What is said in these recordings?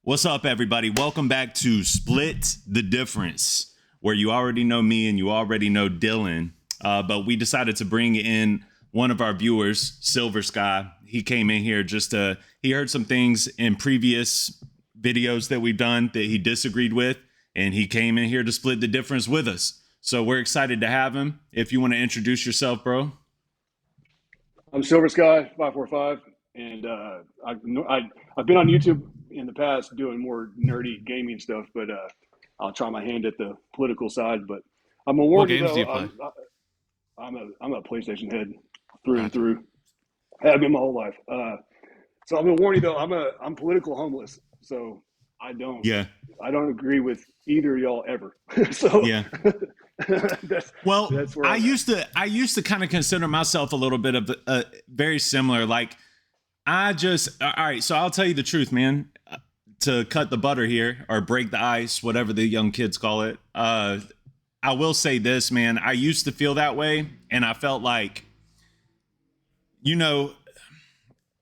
What's up, everybody? Welcome back to Split the Difference, where you already know me and you already know Dylan. But we decided to bring in one of our viewers, Silver Sky. He came in here he heard some things in previous videos that we've done that he disagreed with, and he came in here to split the difference with us. So we're excited to have him. If you want to introduce yourself, bro. I'm Silver Sky 545, and I've been on YouTube in the past doing more nerdy gaming stuff, but I'll try my hand at the political side. But I'm gonna What warn you games do though, you play? I'm a PlayStation head through and Gotcha. through. Have been my whole life. So I'm gonna warn you though, I'm political homeless, so I don't Yeah. I don't agree with either of y'all ever. So Yeah. that's Well, that's where I I'm at. used to kind of consider myself a little bit of very similar. Like all right. So I'll tell you the truth, man. To cut the butter here or break the ice, whatever the young kids call it. I will say this, man. I used to feel that way, and I felt like, you know,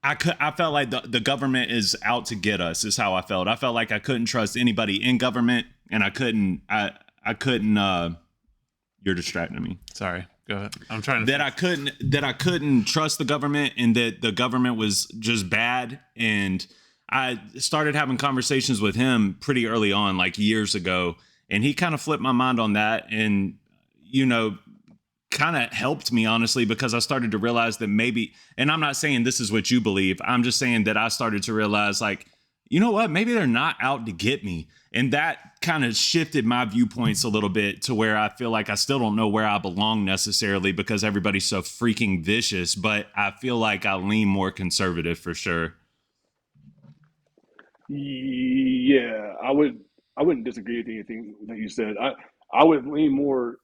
I felt like the government is out to get us. Is how I felt. I felt like I couldn't trust anybody in government, and I couldn't. You're distracting me. Sorry. Go ahead. I'm trying to. That I couldn't trust the government, and that the government was just bad. And I started having conversations with him pretty early on, like years ago, and he kind of flipped my mind on that, and you know, kind of helped me, honestly, because I started to realize that maybe, and I'm not saying this is what you believe, I'm just saying that I started to realize, like, you know what, maybe they're not out to get me. And that kind of shifted my viewpoints a little bit to where I feel like I still don't know where I belong necessarily because everybody's so freaking vicious, but I feel like I lean more conservative for sure. Yeah, I wouldn't disagree with anything that you said. I would lean more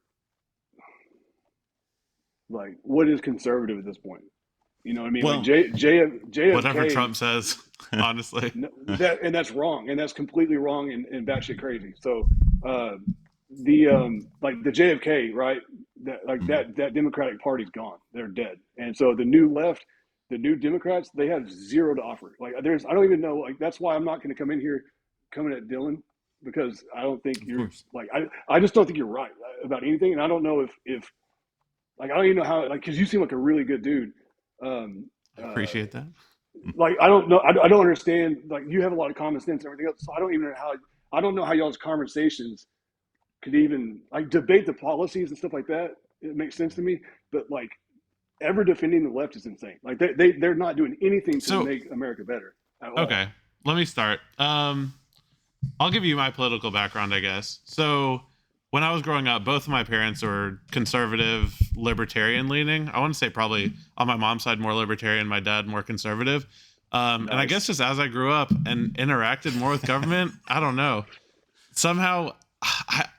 like what is conservative at this point. You know what I mean? Like Well, Whatever JFK, Trump says, honestly. that and that's wrong, and that's completely wrong and batshit crazy. So uh, the like the JFK, right? That Democratic Party's gone. They're dead, and so the new left, the new Democrats, they have zero to offer. Like I don't even know. Like that's why I'm not going to come in here coming at Dylan because I don't think of you're course. like I just don't think you're right about anything, and I don't know if like I don't even know how like because you seem like a really good dude. Um, I uh, appreciate that. like I don't know, I don't understand. Like you have a lot of common sense and everything else, so I don't even know how I don't know how y'all's conversations could even like debate the policies and stuff like that. It makes sense to me, but like ever defending the left is insane. Like they're not doing anything to So, make America better at all. okay, let me start. I'll give you my political background, I guess. So, when I was growing up, both of my parents were conservative, libertarian leaning. I want to say probably on my mom's side more libertarian, my dad more conservative. And I guess Nice. just as I grew up and interacted more with government, I don't know. Somehow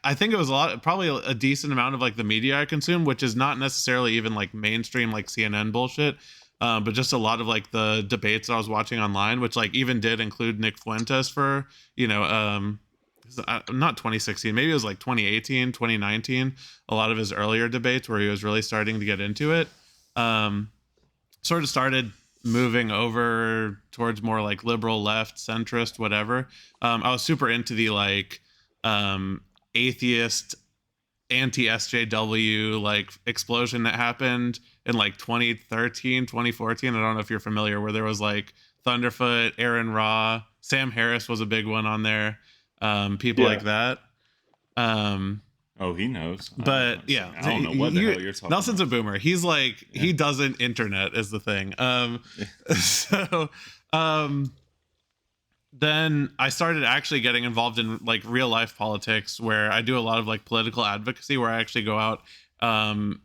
I think it was probably a decent amount of like the media I consume, which is not necessarily even like mainstream like CNN bullshit, but just a lot of like the debates that I was watching online, which like even did include Nick Fuentes for not 2016, maybe it was like 2018, 2019. A lot of his earlier debates where he was really starting to get into it. Um, Sort of started moving over towards more like liberal left centrist whatever. I was super into the like atheist anti SJW like explosion that happened in like 2013, 2014. I don't know if you're familiar, where there was like Thunderfoot, Aaron Ra, Sam Harris was a big one on there, people Yeah. like that. um Oh, he knows. but yeah, I don't know what the hell you're talking Nelson's about. a boomer. He's like, Yeah. he doesn't internet is the thing. So um then I started actually getting involved in like real life politics, where I do a lot of like political advocacy, where I actually go out um,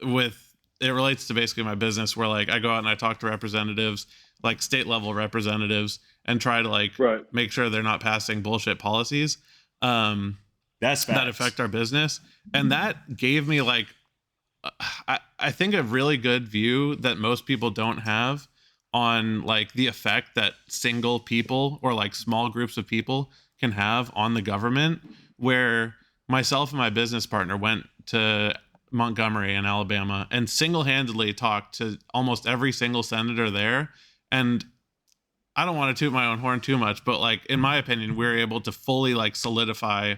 with, it relates to basically my business, where like I go out and I talk to representatives, like state level representatives, and try to like Right. make sure they're not passing bullshit policies um, That's that facts. affect our business. And that gave me like, I think a really good view that most people don't have on like the effect that single people or like small groups of people can have on the government, where myself and my business partner went to Montgomery in Alabama and single-handedly talked to almost every single senator there. And I don't want to toot my own horn too much, but like in my opinion, we're able to fully like solidify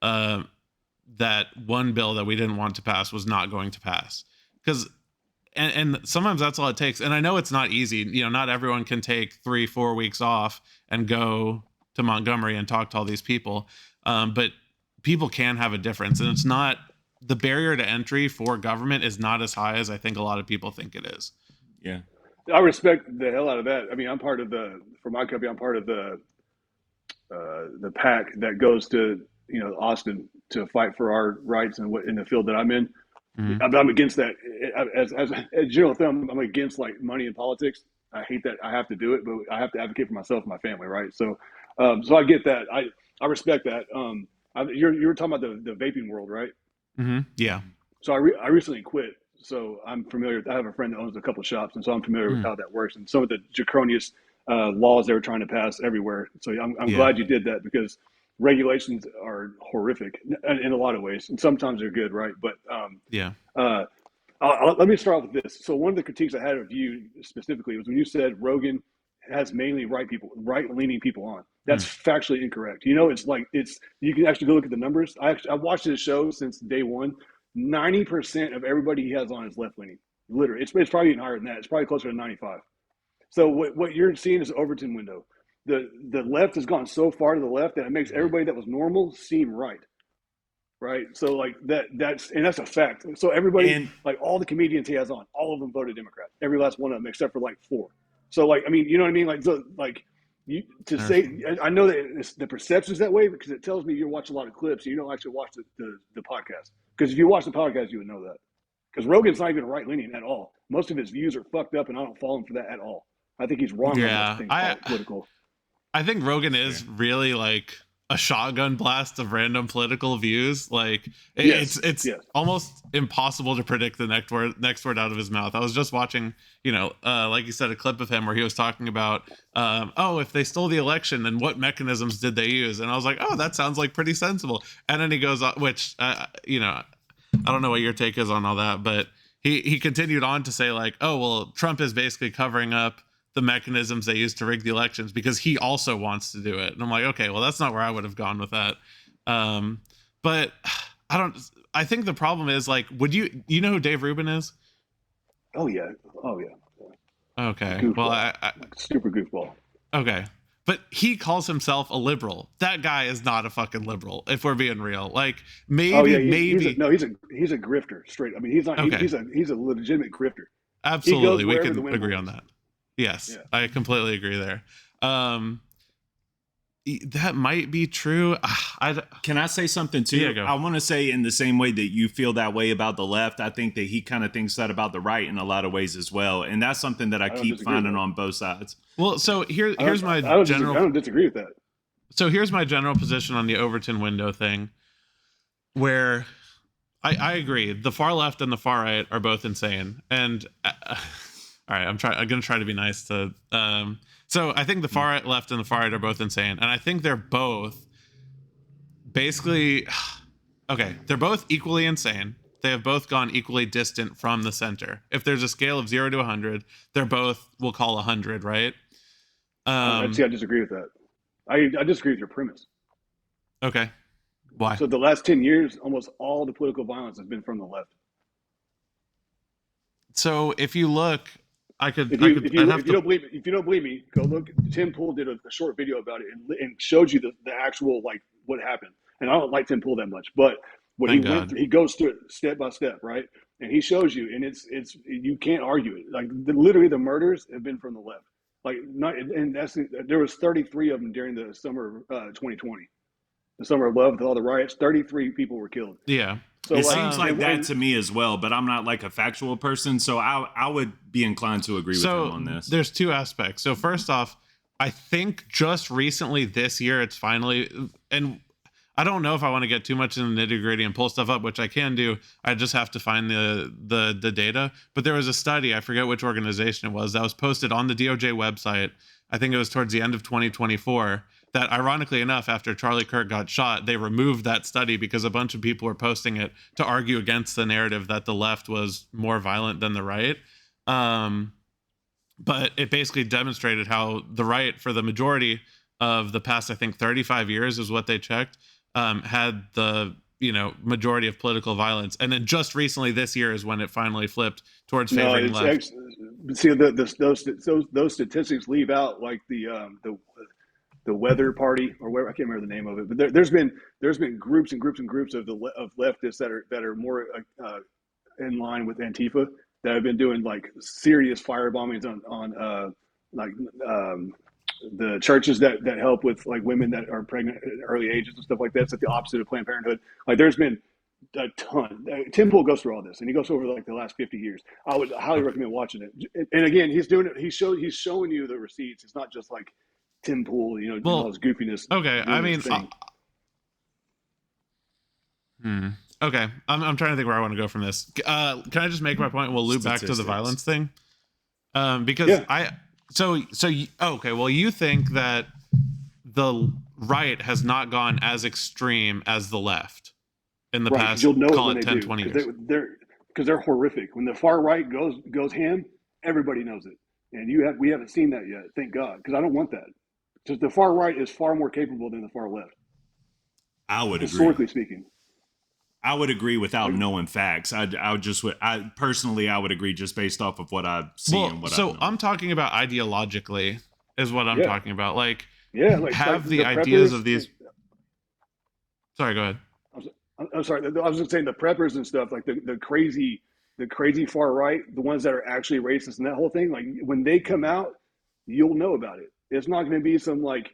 that one bill that we didn't want to pass was not going to pass. Because and sometimes that's all it takes. And I know it's not easy. You know, not everyone can take 3-4 weeks off and go to Montgomery and talk to all these people. But people can have a difference. And it's not, the barrier to entry for government is not as high as I think a lot of people think it is. Yeah. I respect the hell out of that. I mean, I'm part of for my company, I'm part of the pack that goes to, you know, Austin to fight for our rights and in the field that I'm in. Mm-hmm. I'm against that. As a general thumb, I'm against like money in politics. I hate that I have to do it, but I have to advocate for myself and my family, right? So, so I get that. I respect that. You were talking about the vaping world, right? Mm-hmm. Yeah. So I recently quit. So I'm familiar. I have a friend that owns a couple of shops, and so I'm familiar with how that works and some of the draconian laws they were trying to pass everywhere. So I'm glad you did that, because regulations are horrific in a lot of ways, and sometimes they're good, right? But let me start off with this. So one of the critiques I had of you specifically was when you said Rogan has mainly right-leaning people on. That's factually incorrect. You know, you can actually go look at the numbers. I've watched this show since day one. 90% of everybody he has on is left-leaning. Literally, it's probably even higher than that. It's probably closer to 95. So what you're seeing is the Overton window. The left has gone so far to the left that it makes everybody that was normal seem right. Right. So like that's a fact. So everybody, like all the comedians he has on, all of them voted Democrat. Every last one of them, except for like 4. So like, I mean, you know what I mean? Like, so like say, I know that the perception is that way because it tells me you watch a lot of clips and you don't actually watch the podcast. Because if you watch the podcast, you would know that. Because Rogan's not even right-leaning at all. Most of his views are fucked up, and I don't follow him for that at all. I think he's wrong on those things political. I think Rogan is really like a shotgun blast of random political views. Like it's almost impossible to predict the next word out of his mouth. I was just watching, you know, like you said, a clip of him where he was talking about, if they stole the election, then what mechanisms did they use? And I was like, oh, that sounds like pretty sensible. And then he goes, which, you know, I don't know what your take is on all that, but he continued on to say like, oh, well, Trump is basically covering up the mechanisms they use to rig the elections because he also wants to do it. And I'm like, okay, well, that's not where I would have gone with that. But I think the problem is like, you know who Dave Rubin is? Oh yeah. Okay. Goofball. Well, I super goofball. Okay. But he calls himself a liberal. That guy is not a fucking liberal, if we're being real. Like maybe. He's a grifter straight. I mean, he's not. Okay. He's a legitimate grifter. Absolutely, we can agree on that. Yes, yeah. I completely agree there. That might be true. Can I say something too? Yeah, go. I want to say in the same way that you feel that way about the left, I think that he kind of thinks that about the right in a lot of ways as well. And that's something that I keep finding on both sides. Well, so here's my general... I don't disagree with that. So here's my general position on the Overton window thing, where I agree. The far left and the far right are both insane. And... all right, I'm going to try to be nice to... So I think the far left and the far right are both insane. And I think they're both basically... Okay, they're both equally insane. They have both gone equally distant from the center. If there's a scale of 0 to 100, they're both, we'll call 100, right? I disagree with that. I disagree with your premise. Okay. Why? So the last 10 years, almost all the political violence has been from the left. So if you look... If you don't believe me, go look. Tim Pool did a short video about it and showed you the actual like what happened. And I don't like Tim Pool that much, but when he goes through it step by step, right? And he shows you, and it's you can't argue it. Like literally, the murders have been from the left. Like there was 33 of them during the summer of 2020, the summer of love with all the riots. 33 people were killed. Yeah. So it seems like that to me as well, but I'm not like a factual person, so I would be inclined to agree with him on this. There's two aspects. So first off, I think just recently this year it's finally, and I don't know if I want to get too much in the nitty-gritty and pull stuff up, which I can do. I just have to find the data. But there was a study, I forget which organization it was, that was posted on the DOJ website. I think it was towards the end of 2024. That ironically enough, after Charlie Kirk got shot, they removed that study because a bunch of people were posting it to argue against the narrative that the left was more violent than the right. but it basically demonstrated how the right, for the majority of the past, I think 35 years is what they checked, had the majority of political violence, and then just recently this year is when it finally flipped towards favoring left. See, those statistics leave out like the weather party or whatever. I can't remember the name of it, but there's been groups and groups and groups of leftists that are more in line with Antifa that have been doing like serious fire bombings on the churches that help with like women that are pregnant at early ages and stuff like that. It's like the opposite of Planned Parenthood. Like there's been a ton. Tim Pool goes through all this, and he goes over like the last 50 years. I would highly recommend watching it. And again, he's doing it. He's showing you the receipts. It's not just like Tim Pool, doing all his goofiness. Okay, I mean, okay, I'm trying to think where I want to go from this. Can I just make my point? We'll loop back to the violence thing, because okay. Well, you think that the right has not gone as extreme as the left in the past, you'll know call it it 10, 20 years. Because they're horrific. When the far right goes ham, everybody knows it. And we haven't seen that yet, thank God, because I don't want that. Because the far right is far more capable than the far left. I would agree. Historically speaking. I would agree without knowing facts. I personally would agree just based off of what I see and what I know. So I'm talking about ideologically is what I'm talking about. Like, have the ideas of these. Sorry, go ahead. I'm sorry. I was just saying the preppers and stuff, like the crazy far right, the ones that are actually racist and that whole thing. Like when they come out, you'll know about it. It's not going to be some like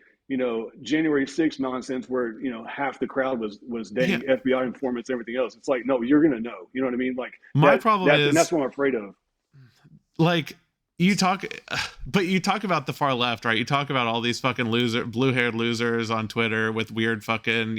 January 6th nonsense where half the crowd was dating FBI informants and everything else. It's like, no, you're going to know. You know what I mean? Like my problem is, and that's what I'm afraid of. Like you talk about the far left, right? You talk about all these fucking blue-haired losers on Twitter with weird fucking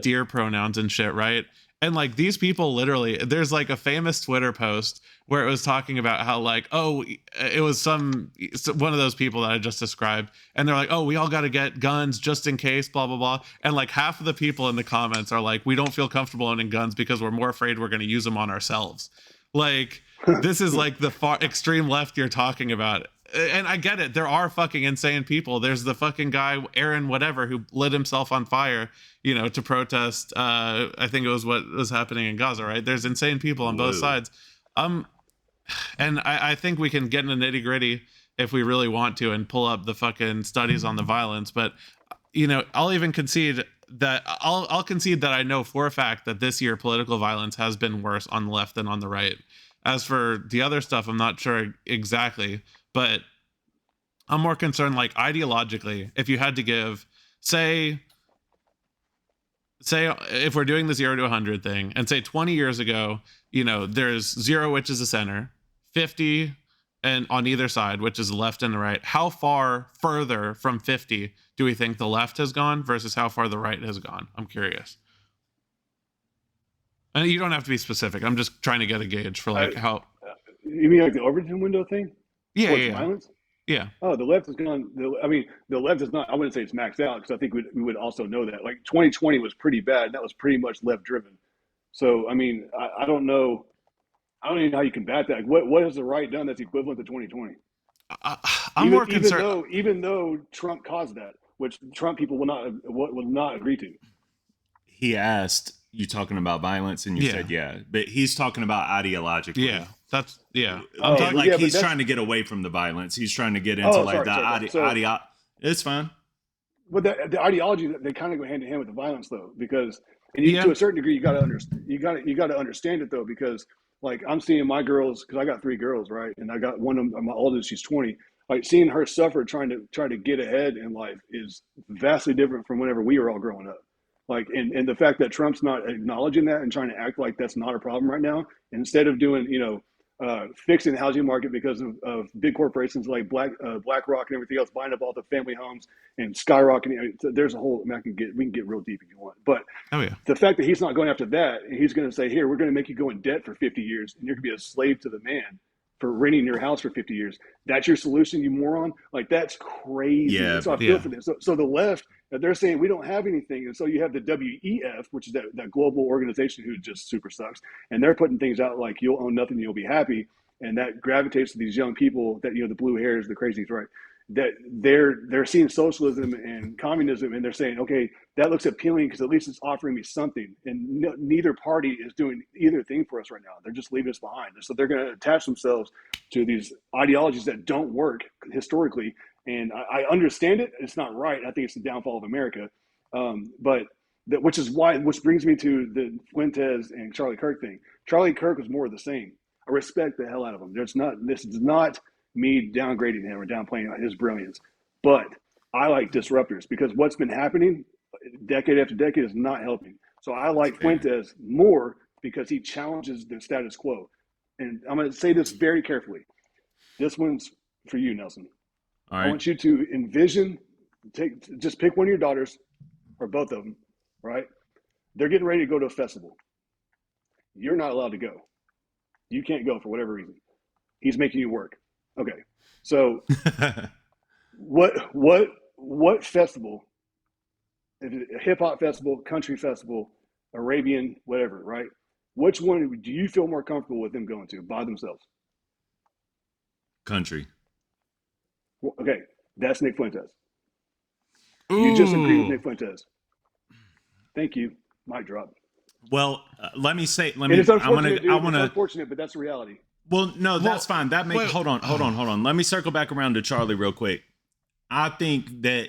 deer pronouns and shit, right? And like these people literally, there's like a famous Twitter post where it was talking about how like, it was one of those people that I just described. And they're like, we all got to get guns just in case, blah, blah, blah. And like half of the people in the comments are like, we don't feel comfortable owning guns because we're more afraid we're going to use them on ourselves. Like, this is like the far extreme left you're talking about. And I get it. There are fucking insane people. There's the fucking guy, Aaron whatever, who lit himself on fire, to protest. I think it was what was happening in Gaza, right? There's insane people on both sides. And I think we can get in the nitty gritty if we really want to and pull up the fucking studies on the violence. But, I'll even concede that I'll concede that I know for a fact that this year political violence has been worse on the left than on the right. As for the other stuff, I'm not sure exactly, but I'm more concerned like ideologically, if you had to give, say if we're doing the 0 to 100 thing and say 20 years ago, there's 0, which is the center, 50 and on either side, which is the left and the right. How far further from 50 do we think the left has gone versus how far the right has gone? I'm curious. And you don't have to be specific. I'm just trying to get a gauge for like how. You mean like the Overton window thing? Yeah. Violence? Yeah. Oh, the left has gone. The left is not. I wouldn't say it's maxed out because I think we would also know that. Like 2020 was pretty bad. That was pretty much left driven. So I mean, I don't know. I don't even know how you combat that. Like, what has the right done that's equivalent to 2020? I'm more concerned. Even though Trump caused that, which Trump people will not agree to. He asked, you talking about violence, and you said but he's talking about ideologically. I'm talking he's trying to get away from the violence. He's trying to get into it's fine. But the ideology, they kind of go hand in hand with the violence though, because to a certain degree you got to understand. You got to understand it though, because like I'm seeing my girls, because I got 3 girls, right, and I got one of them, my oldest, she's 20. Like seeing her suffer trying to get ahead in life is vastly different from whenever we were all growing up. Like, and the fact that Trump's not acknowledging that and trying to act like that's not a problem right now, instead of doing, fixing the housing market because of big corporations like BlackRock and everything else buying up all the family homes and skyrocketing. There's a whole, we can get real deep if you want. But the fact that he's not going after that, and he's going to say, here, we're going to make you go in debt for 50 years and you're going to be a slave to the man for renting your house for 50 years. That's your solution, you moron? Like, that's crazy. Yeah, so I feel for them. So the left, they're saying we don't have anything. And so you have the WEF, which is that global organization who just super sucks. And they're putting things out like you'll own nothing, you'll be happy. and that gravitates to these young people that, the blue hairs, the crazies, right? That they're seeing socialism and communism, and they're saying, okay, that looks appealing because at least it's offering me something. And neither party is doing either thing for us right now. They're just leaving us behind. And so they're going to attach themselves to these ideologies that don't work historically. And I understand it. It's not right. I think it's the downfall of America. Which brings me to the Fuentes and Charlie Kirk thing. Charlie Kirk was more of the same. I respect the hell out of him. This is not me downgrading him or downplaying his brilliance, but I like disruptors because what's been happening decade after decade is not helping. So I like Fuentes more because he challenges the status quo. And I'm going to say this very carefully. This one's for you, Nelson. All right. I want you to envision, just pick one of your daughters or both of them, right? They're getting ready to go to a festival. You're not allowed to go. You can't go for whatever reason. He's making you work. Okay. So what festival, a hip hop festival, country festival, Arabian, whatever, right? Which one do you feel more comfortable with them going to by themselves? Country. Okay. That's Nick Fuentes. Ooh. You just agree with Nick Fuentes. Thank you. Mic drop. Well, It's unfortunate, but that's the reality. Well, no, that's fine. Hold on. Let me circle back around to Charlie real quick. I think that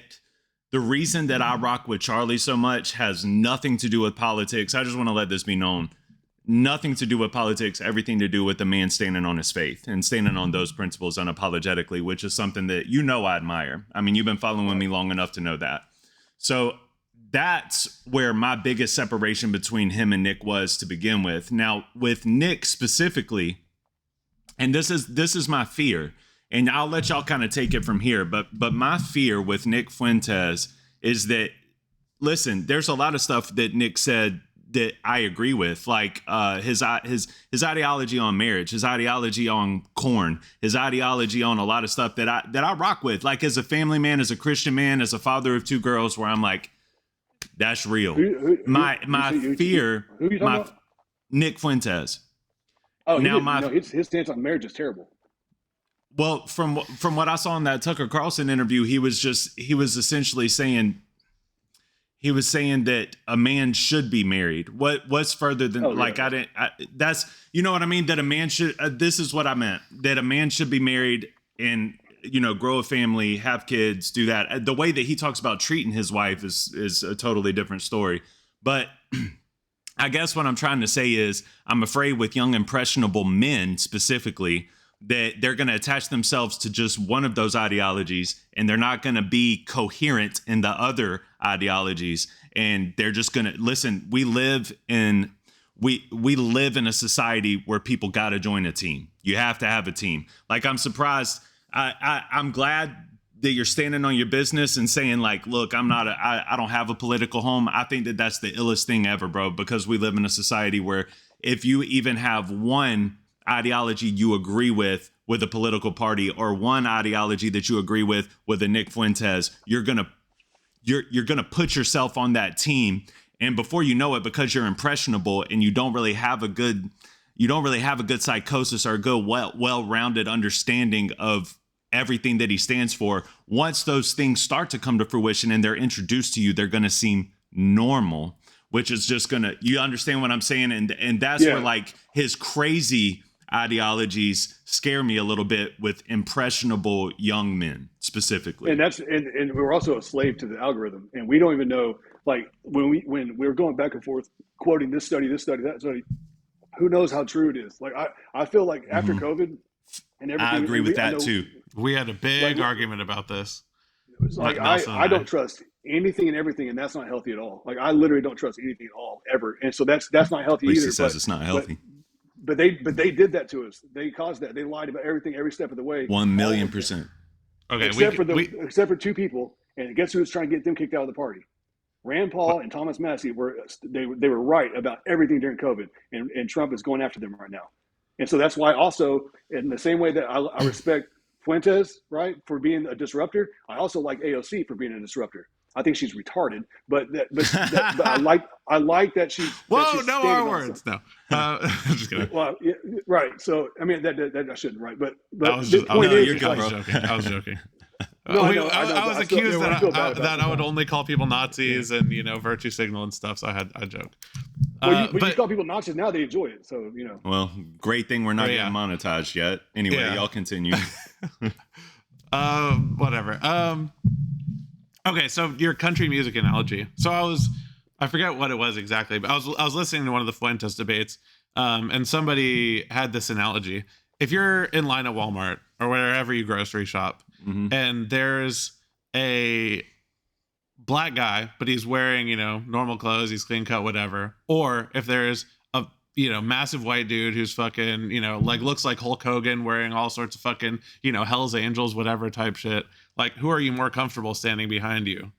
the reason that I rock with Charlie so much has nothing to do with politics. I just want to let this be known. Nothing to do with politics, everything to do with the man standing on his faith and standing on those principles unapologetically, which is something that I admire. I mean, you've been following me long enough to know that. So that's where my biggest separation between him and Nick was to begin with. Now, with Nick specifically, and this is my fear, and I'll let y'all kind of take it from here. But my fear with Nick Fuentes is that, listen, there's a lot of stuff that Nick said that I agree with, like his ideology on marriage, his ideology on corn, his ideology on a lot of stuff that I rock with, like as a family man, as a Christian man, as a father of two girls, where I'm like, that's real. My fear, Nick Fuentes. Oh, his stance on marriage is terrible. Well, from what I saw in that Tucker Carlson interview, he was essentially saying that a man should be married. What's further than that's, you know what I mean? That a man should, this is what I meant, that a man should be married and, grow a family, have kids, do that. The way that he talks about treating his wife is a totally different story. But I guess what I'm trying to say is I'm afraid with young impressionable men specifically that they're going to attach themselves to just one of those ideologies and they're not going to be coherent in the other ideologies. And they're just going to listen. We live in a society where people got to join a team. You have to have a team. Like, I'm surprised. I'm glad that you're standing on your business and saying, like, look, I don't have a political home. I think that that's the illest thing ever, bro, because we live in a society where if you even have one ideology you agree with a political party, or one ideology that you agree with a Nick Fuentes, you're gonna put yourself on that team, and before you know it, because you're impressionable and you don't really have a good psychosis or a good well-rounded understanding of everything that he stands for, once those things start to come to fruition and they're introduced to you, they're going to seem normal, which is just you understand what I'm saying? And that's where, like, his crazy ideologies scare me a little bit with impressionable young men specifically. And we're also a slave to the algorithm, and we don't even know, like, when we were going back and forth quoting this study, that study, who knows how true it is? Like, I feel like after COVID and everything, I agree with that too. We had a big argument about this. It was like, I don't trust anything and everything, and that's not healthy at all. Like, I literally don't trust anything at all, ever. And so that's not healthy either. Says it's not healthy. But they did that to us. They caused that. They lied about everything every step of the way. 1,000,000%. Okay, except for two people, and guess who was trying to get them kicked out of the party? Rand Paul and Thomas Massie were right about everything during COVID, and Trump is going after them right now. And so that's why also, in the same way that I respect Fuentes, right, for being a disruptor, I also like AOC for being a disruptor. I think she's retarded, but I like that she's. Whoa, that she's no R words. No, just kidding. Well, yeah, right. So I mean that I shouldn't, right? But That was the just, point no, is, you're good, bro. I was joking. No, I know, I was I feel- accused I feel bad that I would about only call people Nazis and virtue signal and stuff. So I joke. Well, you call people Nazis now; they enjoy it. So Well, great thing we're not Yeah. getting monetized yet. Anyway, Yeah. y'all continue. Whatever. Okay, so your country music analogy. So I forget what it was exactly, but I was listening to one of the Fuentes debates, and somebody had this analogy. If you're in line at Walmart or wherever you grocery shop, and there's a black guy, but he's wearing, normal clothes, he's clean cut, whatever. Or if there's a, massive white dude who's fucking, like looks like Hulk Hogan wearing all sorts of fucking, Hell's Angels, whatever type shit. Like, who are you more comfortable standing behind you?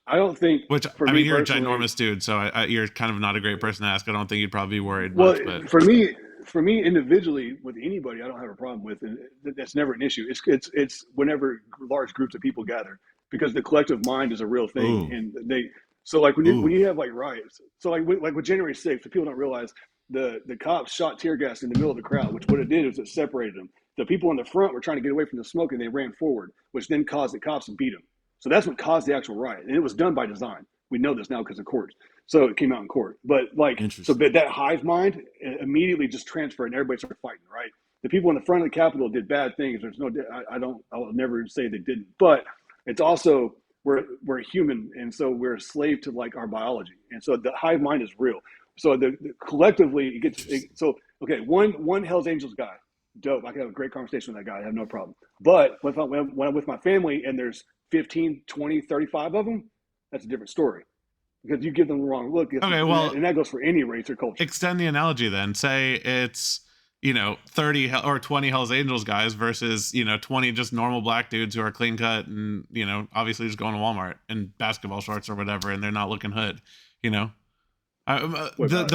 I don't think. Which, for I me mean, you're a personally- ginormous dude, so you're kind of not a great person to ask. I don't think you'd probably be worried Well, much, but for me individually, with anybody, I don't have a problem with, and that's never an issue. It's whenever large groups of people gather, because the collective mind is a real thing, Ooh. and they. So like when you have like riots, so like with January 6th, people don't realize the cops shot tear gas in the middle of the crowd, which what it did is it separated them. The people in the front were trying to get away from the smoke, and they ran forward, which then caused the cops to beat them. So that's what caused the actual riot, and it was done by design. We know this now because of courts. So it came out in court. But but that hive mind immediately just transferred, and everybody started fighting. Right? The people in the front of the Capitol did bad things. There's no, I'll never say they didn't. But it's also we're human, and so we're a slave to like our biology, and so the hive mind is real. So the collectively it gets so okay. One Hell's Angels guy, dope. I can have a great conversation with that guy. I have no problem. But when I'm with my family and there's 15, 20, 35 of them, that's a different story. Because you give them the wrong look. Okay, well, and that goes for any race or culture. Extend the analogy then. Say it's 30 or 20 Hell's Angels guys versus 20 just normal black dudes who are clean cut and obviously just going to Walmart in basketball shorts or whatever, and they're not looking hood. The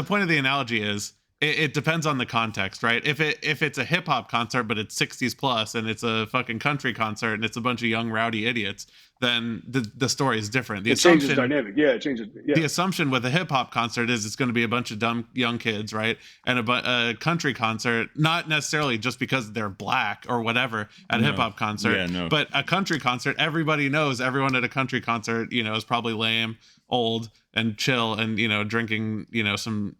point of the analogy is it depends on the context, right? If it's a hip hop concert but it's 60s plus and it's a fucking country concert and it's a bunch of young rowdy idiots, then the story is different. It changes dynamic. Yeah, it changes. Yeah. The assumption with a hip hop concert is it's going to be a bunch of dumb young kids, right? And a country concert, not necessarily just because they're black or whatever at a hip hop concert, but a country concert, everybody knows everyone at a country concert, is probably lame, old, and chill, and drinking, some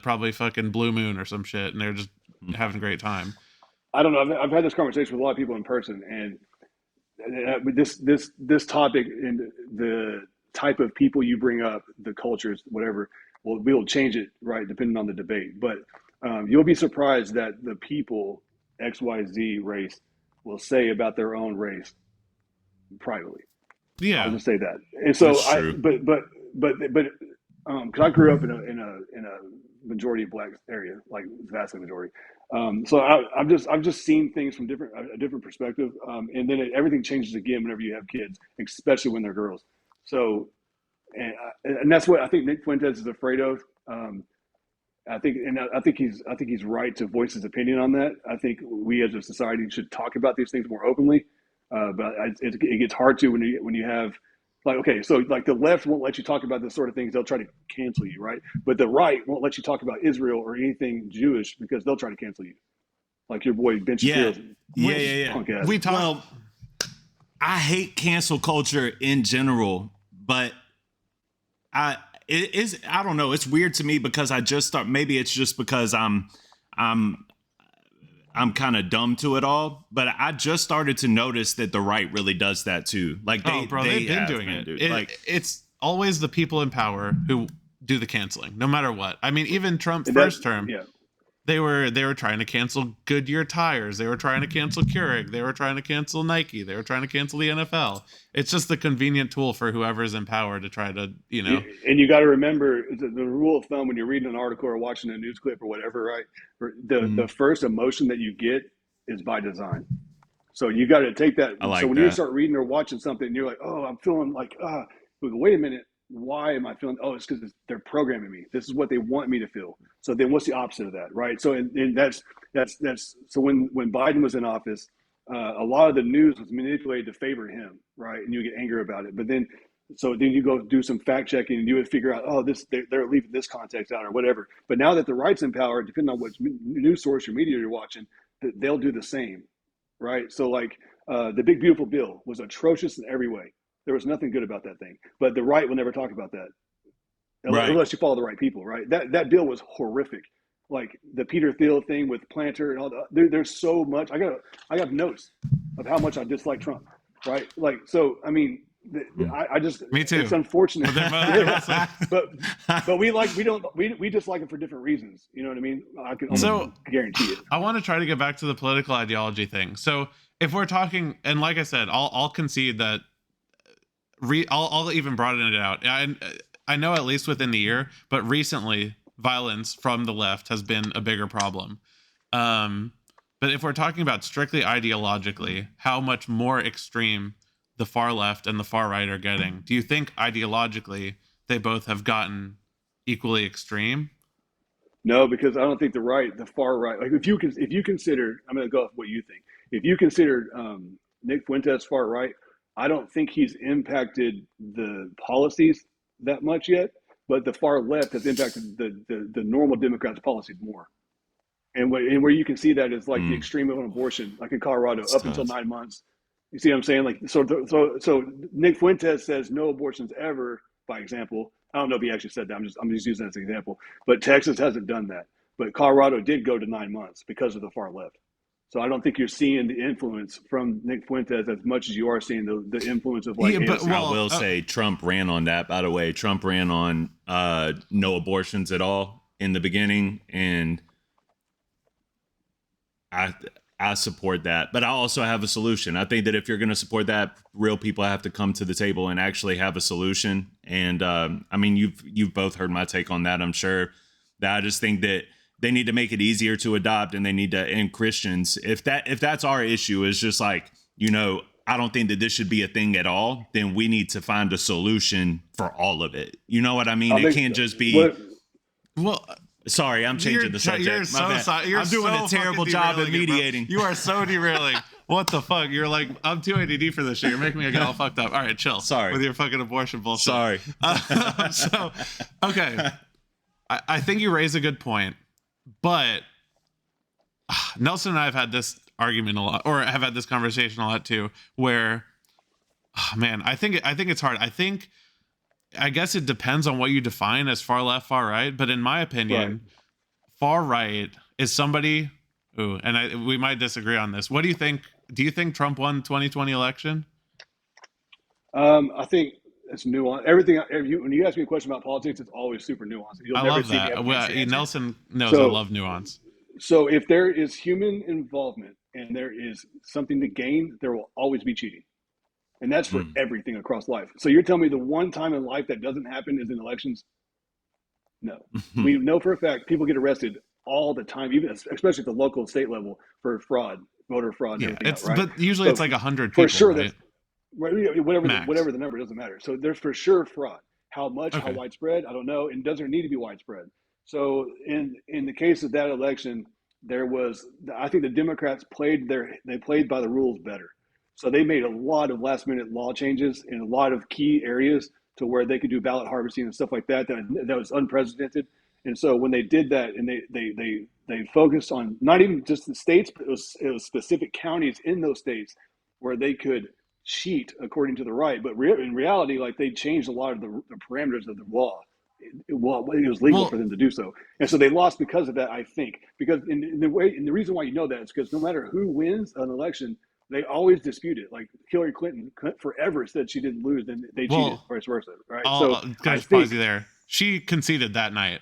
probably fucking Blue Moon or some shit, and they're just having a great time. I don't know. I've had this conversation with a lot of people in person, and this topic and the type of people you bring up, the cultures, whatever, we'll change it, right, depending on the debate. But you'll be surprised that the people XYZ race will say about their own race privately. Yeah, I'll just say that. And so, because I grew up in a majority black area, like vastly majority. So I've just seen things from a different perspective, and then everything changes again whenever you have kids, especially when they're girls. So, and that's what I think Nick Fuentes is afraid of. I think he's right to voice his opinion on that. I think we as a society should talk about these things more openly, but it gets hard to when you have. Like, okay, so like the left won't let you talk about this sort of things. They'll try to cancel you, right? But the right won't let you talk about Israel or anything Jewish because they'll try to cancel you. Like your boy Ben Shapiro. Yeah. Well, I hate cancel culture in general, but I don't know. It's weird to me because I just thought maybe it's just because I'm kind of dumb to it all, but I just started to notice that the right really does that too. Like they've been doing it. It's always the people in power who do the canceling, no matter what. I mean, even Trump's first term, they were trying to cancel Goodyear tires. They were trying to cancel Keurig. They were trying to cancel Nike. They were trying to cancel the NFL. It's just the convenient tool for whoever's in power to try to, And you got to remember the rule of thumb when you're reading an article or watching a news clip or whatever, right? The first emotion that you get is by design. So you got to take that. So when you start reading or watching something, you're like, oh, I'm feeling like, wait a minute. Why am I feeling? Oh, it's because they're programming me. This is what they want me to feel. So then what's the opposite of that, right? So and that's so when Biden was in office, a lot of the news was manipulated to favor him, right? And you get angry about it. But then you go do some fact checking and you would figure out, oh, they're leaving this context out or whatever. But now that the right's in power, depending on what news source or media you're watching, they'll do the same, right? So like the Big Beautiful Bill was atrocious in every way. There was nothing good about that thing. But the right will never talk about that, unless you follow the right people, right? That bill was horrific. Like the Peter Thiel thing with Planter and all that. There's so much. I got notes of how much I dislike Trump, right? Like, so I mean, I just, me too. It's unfortunate, but we dislike him for different reasons. You know what I mean? I can almost guarantee it. I want to try to get back to the political ideology thing. So if we're talking, and like I said, I'll concede that. I'll even broaden it out. I know at least within the year, but recently violence from the left has been a bigger problem. But if we're talking about strictly ideologically, how much more extreme the far left and the far right are getting, do you think ideologically they both have gotten equally extreme? No, because I don't think the far right, like if you consider, I'm going to go off what you think. If you consider Nick Fuentes far right, I don't think he's impacted the policies that much yet. But the far left has impacted the normal Democrats' policies more. And where you can see that is like the extreme of an abortion, like in Colorado, up until 9 months. You see what I'm saying? Like so Nick Fuentes says no abortions ever, by example. I don't know if he actually said that. I'm just using that as an example. But Texas hasn't done that. But Colorado did go to 9 months because of the far left. So I don't think you're seeing the influence from Nick Fuentes as much as you are seeing the influence of like. Yeah, but I will say Trump ran on that. By the way, Trump ran on no abortions at all in the beginning, and I support that. But I also have a solution. I think that if you're going to support that, real people have to come to the table and actually have a solution. And I mean, you've both heard my take on that. I'm sure that I just think that they need to make it easier to adopt, and they need to, and Christians, if that's our issue, is just like, you know, I don't think that this should be a thing at all, then we need to find a solution for all of it. You know what I mean? It can't just be, sorry, I'm changing the subject. I'm doing a terrible job at mediating. You are so derailing. What the fuck? You're like, I'm too ADD for this shit. You're making me get all fucked up. All right, chill. Sorry. With your fucking abortion bullshit. Sorry. Okay. I think you raise a good point. But Nelson and I have had this argument a lot, or have had this conversation a lot too, where, man, I think it's hard. I guess it depends on what you define as far left, far right. But in my opinion, far right is somebody. We might disagree on this. What do you think? Do you think Trump won 2020 election? I think it's nuanced. Everything. When you ask me a question about politics, it's always super nuanced. I love that. Well, Nelson knows I love nuance. So if there is human involvement and there is something to gain, there will always be cheating, and that's for everything across life. So you're telling me the one time in life that doesn't happen is in elections? No, we know for a fact people get arrested all the time, even especially at the local and state level for fraud, voter fraud. Yeah, and everything else, right? But usually it's like 100 people, for sure. Right? Whatever the number, doesn't matter. So there's for sure fraud. How much, how widespread, I don't know, and doesn't need to be widespread. So in the case of that election, I think the Democrats played by the rules better. So they made a lot of last minute law changes in a lot of key areas to where they could do ballot harvesting and stuff like that was unprecedented. And so when they did that, and they focused on not even just the states, but it was specific counties in those states where they could cheat according to the right. But in reality, like, they changed a lot of the parameters of the law. It was legal for them to do so. And so they lost because of that, I think. Because in the reason why you know that is because no matter who wins an election, they always dispute it. Like Hillary Clinton forever said she didn't lose, and they cheated, vice versa, right? Can I pause you there? She conceded that night.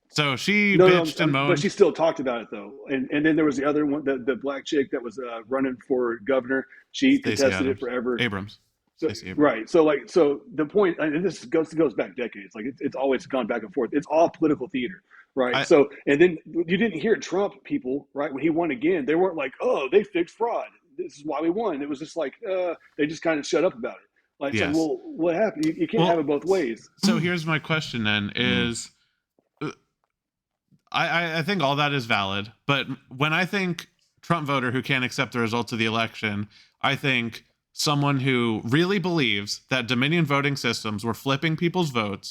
So she bitched and moaned. But she still talked about it, though. And then there was the other one, the black chick that was running for governor. She contested it forever. Abrams. So, right. So the point, and this goes back decades. Like it's always gone back and forth. It's all political theater, right? And then you didn't hear Trump people, right? When he won again, they weren't like, oh, they fixed fraud. This is why we won. It was just like they just kind of shut up about it. Like, yes. So, well, what happened? You can't have it both ways. So here's my question then: is I think all that is valid, but when I think Trump voter who can't accept the results of the election. I think someone who really believes that Dominion voting systems were flipping people's votes,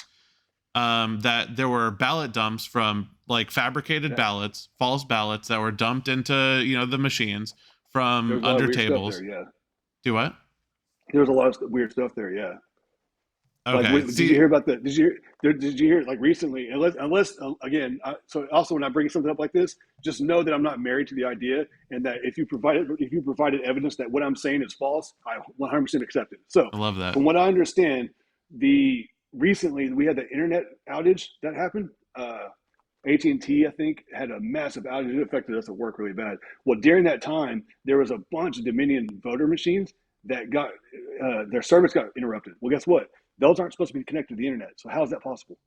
that there were ballot dumps from like fabricated ballots, false ballots that were dumped into, you know, the machines from under tables. There, yeah. Do what? There's a lot of weird stuff there. Yeah. Okay. Like, did you hear about the? Did you hear like recently? Unless again, so also when I bring something up like this, just know that I'm not married to the idea, and that if you provided evidence that what I'm saying is false, I 100% accept it. So I love that. From what I understand, recently we had the internet outage that happened. AT&T, I think, had a massive outage. It affected us at work really bad. Well, during that time, there was a bunch of Dominion voter machines that got their service got interrupted. Well, guess what? Those aren't supposed to be connected to the internet. So how is that possible?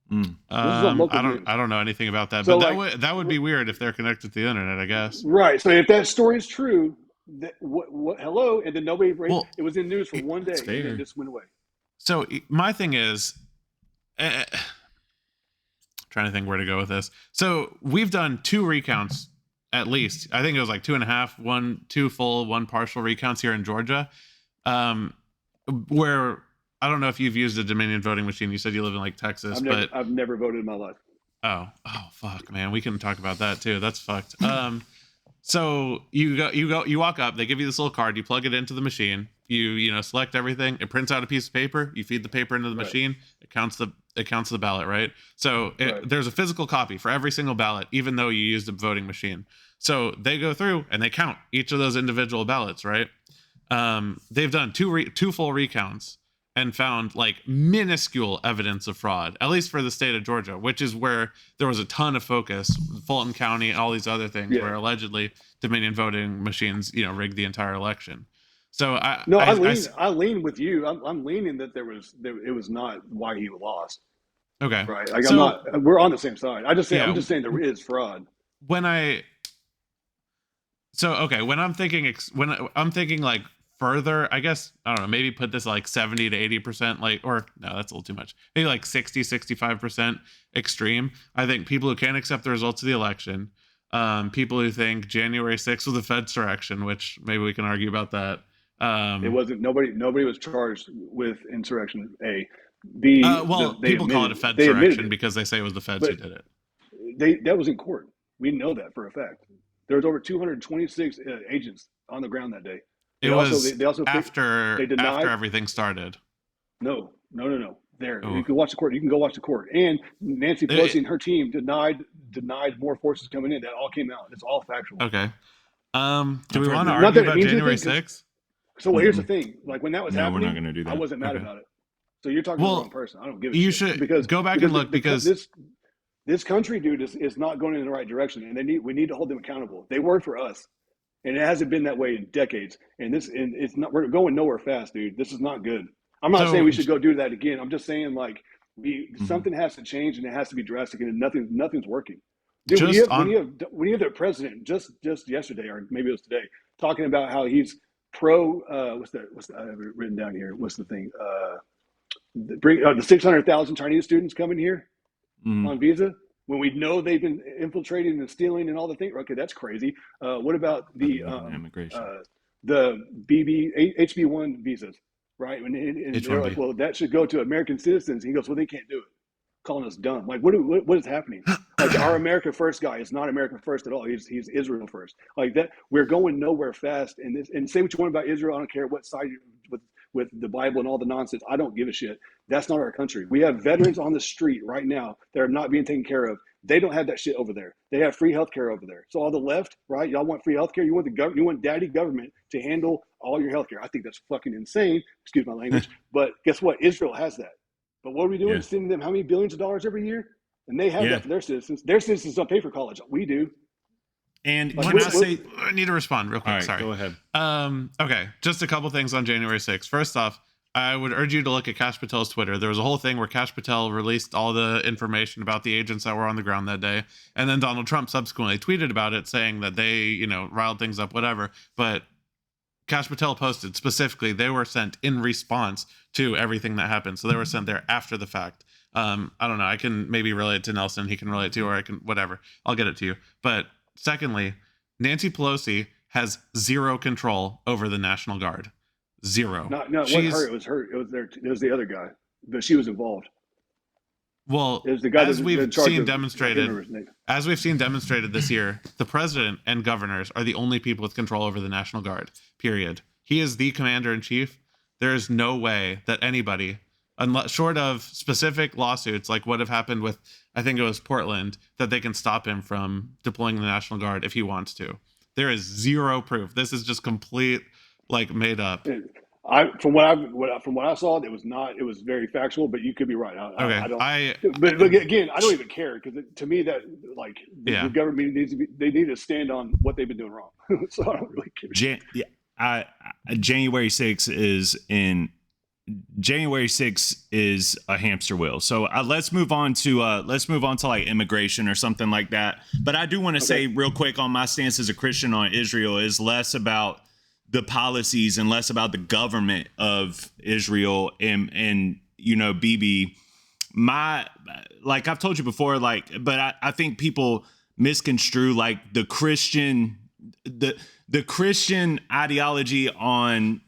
This is on local news. I don't know anything about that, so but that would be weird if they're connected to the internet, I guess. Right. So if that story is true, what hello, and then nobody it was in news for one day and then it just went away. So my thing is, trying to think where to go with this. So we've done 2 recounts at least. I think it was like 2.5, 2 full, 1 partial recounts here in Georgia, where I don't know if you've used a Dominion voting machine. You said you live in like Texas, but I've never voted in my life. Oh, fuck, man. We can talk about that too. That's fucked. So you walk up, they give you this little card, you plug it into the machine, you select everything, it prints out a piece of paper, you feed the paper into the machine, it counts the ballot, right? So there's a physical copy for every single ballot, even though you used a voting machine. So they go through and they count each of those individual ballots, right? They've done two full recounts and found like minuscule evidence of fraud, at least for the state of Georgia, which is where there was a ton of focus, Fulton County and all these other things where allegedly Dominion voting machines, rigged the entire election. So I lean with you. I'm leaning that it was not why he lost. Okay. Right. Like we're on the same side. I'm just saying there is fraud. When I'm thinking like further, I guess, I don't know, maybe put this like 70 to 80%, like, or no, that's a little too much. Maybe like 60, 65% extreme. I think people who can't accept the results of the election, people who think January 6th was a Fed-surrection, which maybe we can argue about that. It wasn't, nobody was charged with insurrection. People call it a Fed-surrection because they say it was the Feds who did it. That was in court. We know that for a fact. There was over 226 agents on the ground that day. They also after everything started. No. There, you can watch the court. You can go watch the court. And Nancy Pelosi and her team denied more forces coming in. That all came out. It's all factual. Okay. Do we want to argue about January 6th? So here's the thing. Like when that was happening, we're not going to do that. I wasn't mad about it. So you're talking to the wrong person. I don't give a shit. You should go back and look because this country, dude, is not going in the right direction, and we need to hold them accountable. They work for us. And it hasn't been that way in decades. And it's not. We're going nowhere fast, dude. This is not good. I'm not saying we should go do that again. I'm just saying like something has to change and it has to be drastic, and nothing's working. Dude, when you have the president just yesterday, or maybe it was today, talking about how he's pro. What's I have it written down here? What's the thing? Bring the 600,000 Chinese students coming here on visa. When we know they've been infiltrating and stealing and all the things, okay, that's crazy. What about the immigration, the HB1 visas, right? And they're like, well, that should go to American citizens. He goes, well, they can't do it, calling us dumb. Like, what is happening? Like, our America first guy is not America first at all. He's Israel first. Like that, we're going nowhere fast. And say what you want about Israel. I don't care what side you're with the Bible and all the nonsense. I don't give a shit. That's not our country. We have veterans on the street right now that are not being taken care of. They don't have that shit over there. They have free healthcare over there. So all the left, right? Y'all want free healthcare? You want you want daddy government to handle all your healthcare. I think that's fucking insane. Excuse my language. But guess what? Israel has that. But what are we doing? Yeah. Sending them how many billions of dollars every year? And they have that for their citizens. Their citizens don't pay for college. We do. And I need to respond real quick. All right, sorry. Go ahead. Okay. Just a couple things on January 6th. First off, I would urge you to look at Kash Patel's Twitter. There was a whole thing where Kash Patel released all the information about the agents that were on the ground that day. And then Donald Trump subsequently tweeted about it, saying that they, riled things up, whatever. But Kash Patel posted specifically, they were sent in response to everything that happened. So they were sent there after the fact. I don't know. I can maybe relate to Nelson. He can relate to, or I can, whatever. I'll get it to you. But secondly, Nancy Pelosi has zero control over the National Guard. Zero. No, it wasn't her. It was her. It was the other guy, but she was involved. Well, It was the guy as we've seen demonstrated, this year, the president and governors are the only people with control over the National Guard. Period. He is the commander in chief. There is no way that anybody, unless short of specific lawsuits like what have happened with, I think it was Portland, that they can stop him from deploying the National Guard if he wants to. There is zero proof. This is just complete, like, made up. From what I saw, it was not. It was very factual, but you could be right. I don't. But again, I don't even care because to me that like the government need to stand on what they've been doing wrong. So I don't really care. January 6th is a hamster wheel. So let's move on to like immigration or something like that. But I do want to say real quick on my stance as a Christian on Israel is less about the policies and less about the government of Israel and you know, BB, like I've told you before, like, but I think people misconstrue like the Christian ideology on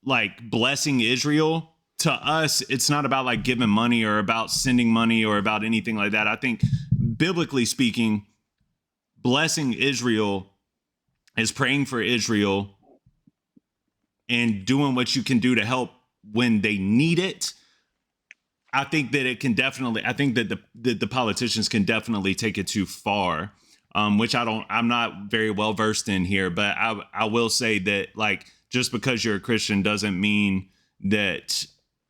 like blessing Israel. To us, it's not about like giving money or about sending money or about anything like that. I think biblically speaking, blessing Israel is praying for Israel and doing what you can do to help when they need it. I think that it can definitely, I think that the politicians can definitely take it too far, which I'm not very well versed in here, but I will say that like, just because you're a Christian doesn't mean that,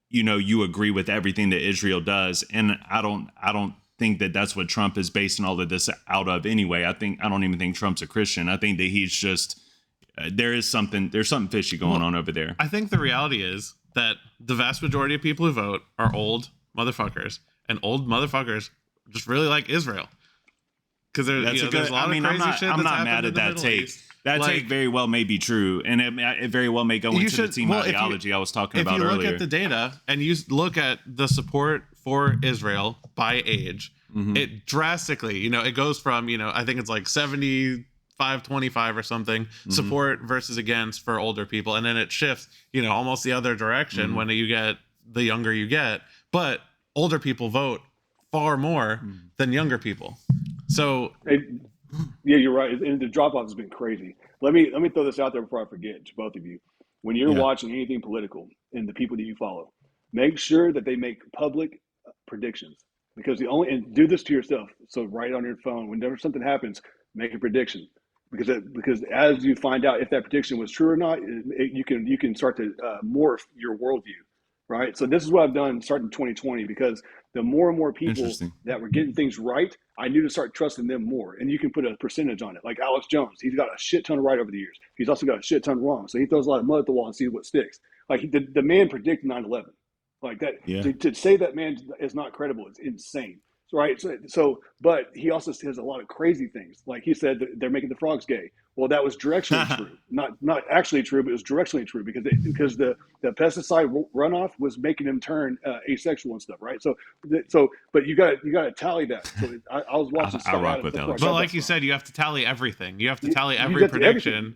you know, you agree with everything that Israel does. And I don't think that that's what Trump is basing all of this out of anyway. I don't even think Trump's a Christian. I think that he's just, there's something fishy going on over there. I think the reality is that the vast majority of people who vote are old motherfuckers, and old motherfuckers just really like Israel. Because there's a lot of crazy shit. I'm not mad at that take. That take very well may be true, and it very well may go into the team ideology I was talking about earlier. If you look at the data and you look at the support for Israel by age, it drastically, you know, it goes from, you know, I think it's like 75-25 or something support versus against for older people, and then it shifts, you know, almost the other direction when you get the younger you get, but older people vote far more than younger people. So yeah, you're right, and the drop off has been crazy. Let me throw this out there before I forget to both of you. When you're watching anything political and the people that you follow, make sure that they make public predictions, because and do this to yourself. So write on your phone whenever something happens, make a prediction. Because as you find out if that prediction was true or not, you can start to morph your worldview, right? So this is what I've done starting in 2020, because the more and more people that were getting things right, I knew to start trusting them more. And you can put a percentage on it. Like Alex Jones, he's got a shit ton right over the years. He's also got a shit ton wrong. So he throws a lot of mud at the wall and sees what sticks. Like the man predicted 9/11. Like that, to say that man is not credible is insane. Right. So, but he also says a lot of crazy things. Like he said that they're making the frogs gay. Well, that was directionally true, not actually true, but it was directionally true because the pesticide runoff was making them turn asexual and stuff. Right. So, but you got to tally that. So I was watching. I rock with Alex. But like you said, you have to tally everything. You have to tally every prediction.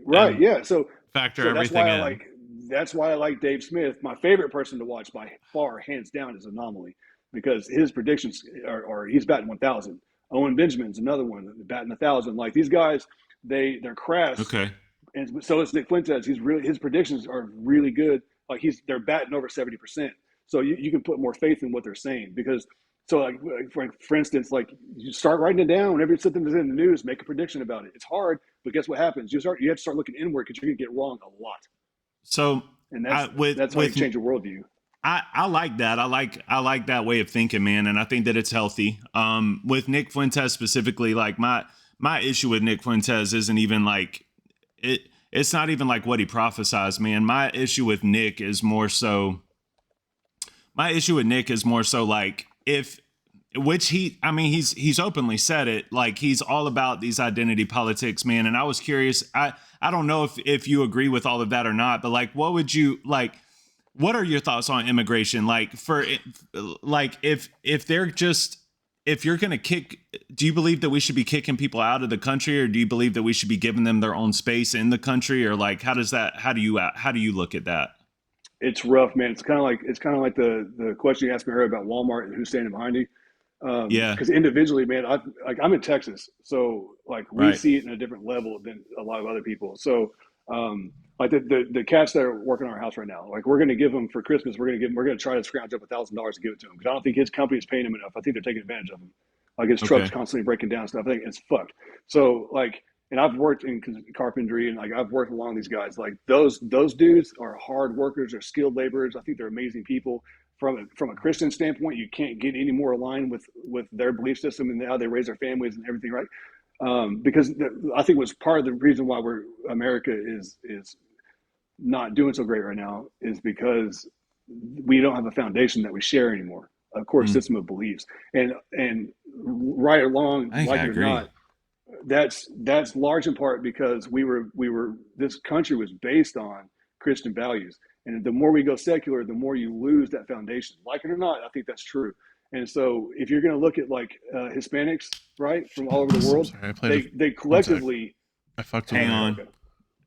Right. Yeah. So factor everything in. That's why I like Dave Smith. My favorite person to watch by far, hands down, is Anomaly. Because his predictions are he's batting 1,000. Owen Benjamin's another one batting 1,000. Like these guys, they're crass. Okay. And so is Nick Fuentes. His predictions are really good. Like they're batting over 70%. So you can put more faith in what they're saying, because like for instance, like you start writing it down whenever something is in the news, make a prediction about it. It's hard, but guess what happens? You have to start looking inward, because you're gonna get wrong a lot. So and that's how you change your worldview. I like that. I like that way of thinking, man, and I think that it's healthy. With Nick Fuentes specifically, like my issue with Nick Fuentes isn't even like it. It's not even like what he prophesies, man. My issue with Nick is more so like he's openly said it, like he's all about these identity politics, man. And I was curious. I don't know if you agree with all of that or not, but like, what would you like? What are your thoughts on immigration? Like if if you're going to do you believe that we should be kicking people out of the country, or do you believe that we should be giving them their own space in the country, or like how do you look at that? It's rough, man. It's kind of like the question you asked me earlier about Walmart and who's standing behind you. Yeah. Because individually, man, I'm in Texas, so like we Right. see it in a different level than a lot of other people. So like the cats that are working on our house right now, like we're going to give them for Christmas. We're going to try to scrounge up $1,000 to give it to him because I don't think his company is paying him enough. I think they're taking advantage of him. Like his truck's Okay. constantly breaking down and stuff. I think it's fucked. So like, and I've worked in carpentry and like I've worked along these guys. Like those dudes are hard workers. They're skilled laborers. I think they're amazing people. From a Christian standpoint, you can't get any more aligned with their belief system and how they raise their families and everything, right? Because I think was part of the reason why America is not doing so great right now is because we don't have a foundation that we share anymore. A core system of beliefs, and right along, like it or not, that's large in part because this country was based on Christian values. And the more we go secular, the more you lose that foundation. Like it or not, I think that's true. And so if you're going to look at like Hispanics, right, from all over the world, they collectively. I fucked Hang on. America.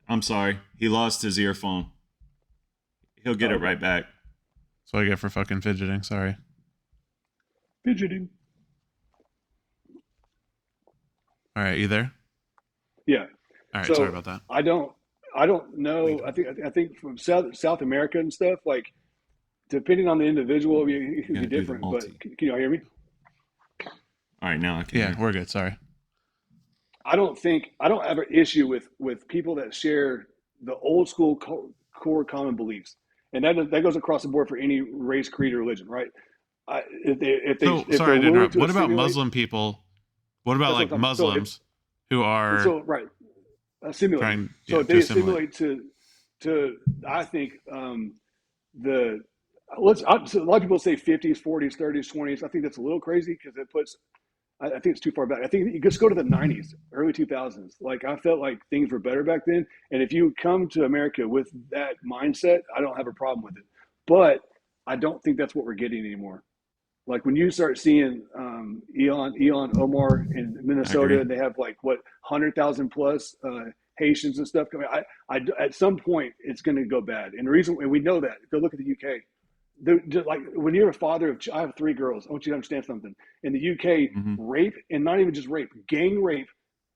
I'm sorry. He lost his earphone. He'll get it right back. That's what I get for fucking fidgeting. Sorry. Fidgeting. All right, you there? Yeah. All right, sorry about that. I don't know. I think from South America and stuff, like depending on the individual, it could be different. But can you all hear me? All right, now I can. Yeah, we're good. Sorry. I don't have an issue with people that share the old school core common beliefs, and that goes across the board for any race, creed, or religion, right? Sorry to interrupt. What about Muslim people? What about like Muslims who are assimilate? So they assimilate to I think a lot of people say 50s, 40s, 30s, 20s. I think that's a little crazy because it puts. I think it's too far back. I think you just go to the 90s, early 2000s. Like I felt like things were better back then. And if you come to America with that mindset, I don't have a problem with it. But I don't think that's what we're getting anymore. Like when you start seeing Elon Omar in Minnesota, and they have like 100,000 plus Haitians and stuff coming. I at some point it's going to go bad, and the reason, and we know that. Go look at the UK. Like when you're a father of, I have 3 girls. I want you to understand something. In the UK, rape, and not even just rape, gang rape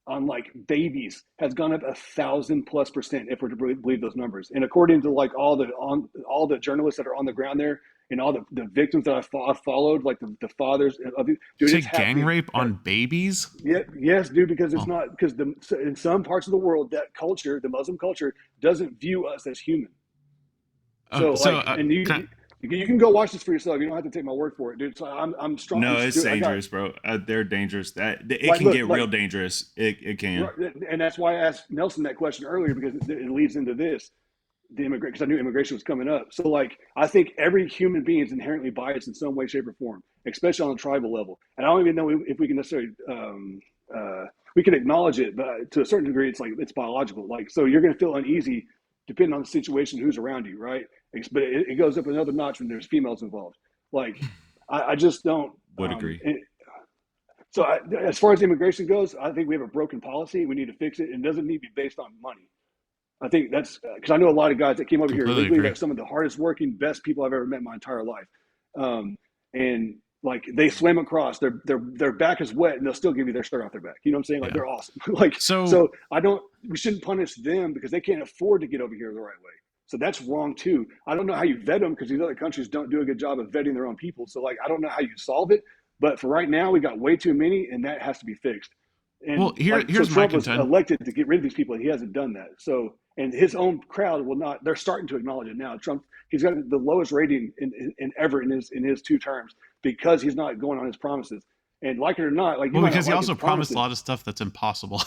on like babies has gone up 1,000+% if we're to believe those numbers. And according to like all the journalists that are on the ground there, and all the victims that I followed, like the fathers, dude, it's gang rape on babies. Yeah, yes, dude, because it's not because in some parts of the world that culture, the Muslim culture, doesn't view us as human. You can go watch this for yourself. You don't have to take my word for it, dude. So I'm strong. No, it's dangerous, bro. They're dangerous. It can get real dangerous. It can. And that's why I asked Nelson that question earlier, because it leads into this. Because I knew immigration was coming up. So like, I think every human being is inherently biased in some way, shape, or form, especially on a tribal level. And I don't even know if we can necessarily, we can acknowledge it, but to a certain degree, it's biological. Like, so you're going to feel uneasy depending on the situation, who's around you, right? But it goes up another notch when there's females involved. Like, I just don't. Would agree. As far as immigration goes, I think we have a broken policy. We need to fix it. And it doesn't need to be based on money. I think that's because I know a lot of guys that came over here legally. They're some of the hardest working, best people I've ever met in my entire life. And like they swim across, their back is wet, and they'll still give you their shirt off their back. You know what I'm saying? Like they're awesome. So we shouldn't punish them because they can't afford to get over here the right way. So that's wrong too. I don't know how you vet them because these other countries don't do a good job of vetting their own people. So like I don't know how you solve it. But for right now, we got way too many, and that has to be fixed. And here's Trump was elected to get rid of these people, and he hasn't done that. So, and his own crowd will not. They're starting to acknowledge it now. Trump, he's got the lowest rating in ever in his 2 terms because he's not going on his promises. And like it or not, like because he also promised a lot of stuff that's impossible.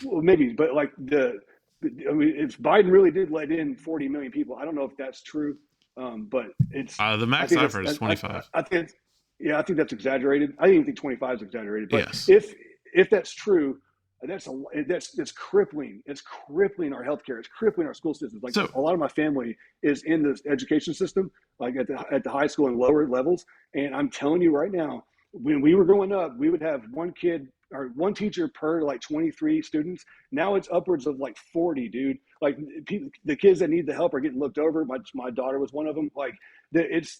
Well, maybe, but like if Biden really did let in 40 million people, I don't know if that's true. But it's the max I've heard is 25. I think that's exaggerated. I even think 25 is exaggerated. But yes. If that's true, that's crippling. It's crippling our healthcare. It's crippling our school systems. Like a lot of my family is in the education system, like at the high school and lower levels. And I'm telling you right now, When we were growing up, we would have one kid or one teacher per like 23 students. Now it's upwards of like 40, dude. Like the kids that need the help are getting looked over. My daughter was one of them. Like as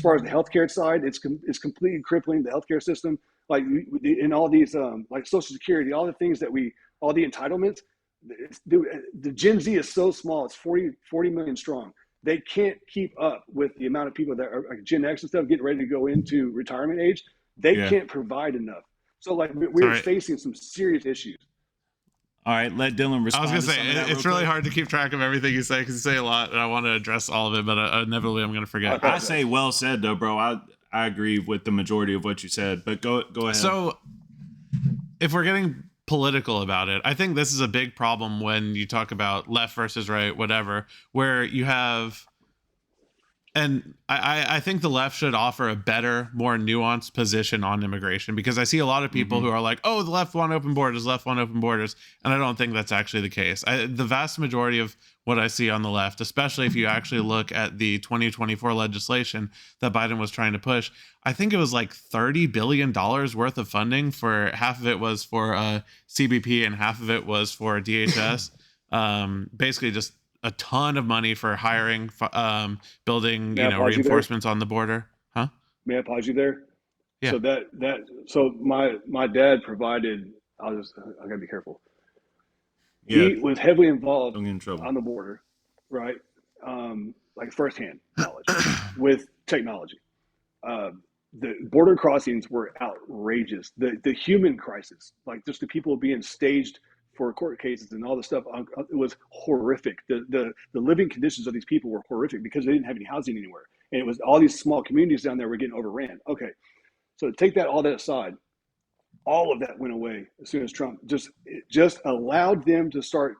far as the healthcare side, it's completely crippling the healthcare system. Like in all these like Social Security, all the things that all the entitlements. Dude, the Gen Z is so small. It's 40 million strong. They can't keep up with the amount of people that are like Gen X and stuff getting ready to go into retirement age. They can't provide enough. So like we're facing some serious issues. All right, let Dylan respond. I was gonna say it's really hard to keep track of everything you say because you say a lot, and I want to address all of it, but inevitably I'm gonna forget. I say well said though, bro. I agree with the majority of what you said, but go ahead. So if we're getting political about it, I think this is a big problem when you talk about left versus right, whatever, where you have, and I think the left should offer a better, more nuanced position on immigration, because I see a lot of people who are like, oh, the left want open borders, and I don't think that's actually the case. The vast majority of what I see on the left, especially if you actually look at the 2024 legislation that Biden was trying to push, I think it was like $30 billion worth of funding. For half of it was for CBP and half of it was for DHS. Basically just a ton of money for hiring, building, reinforcements on the border. Huh? May I pause you there? Yeah. So my dad provided. I gotta be careful. Yeah. He was heavily involved Don't get in trouble. on the border, right? Like firsthand knowledge with technology. The border crossings were outrageous. The human crisis, like just the people being staged for court cases and all this stuff, it was horrific. The living conditions of these people were horrific because they didn't have any housing anywhere. And it was all these small communities down there were getting overran. Okay, so take all that aside. All of that went away as soon as Trump just allowed them to start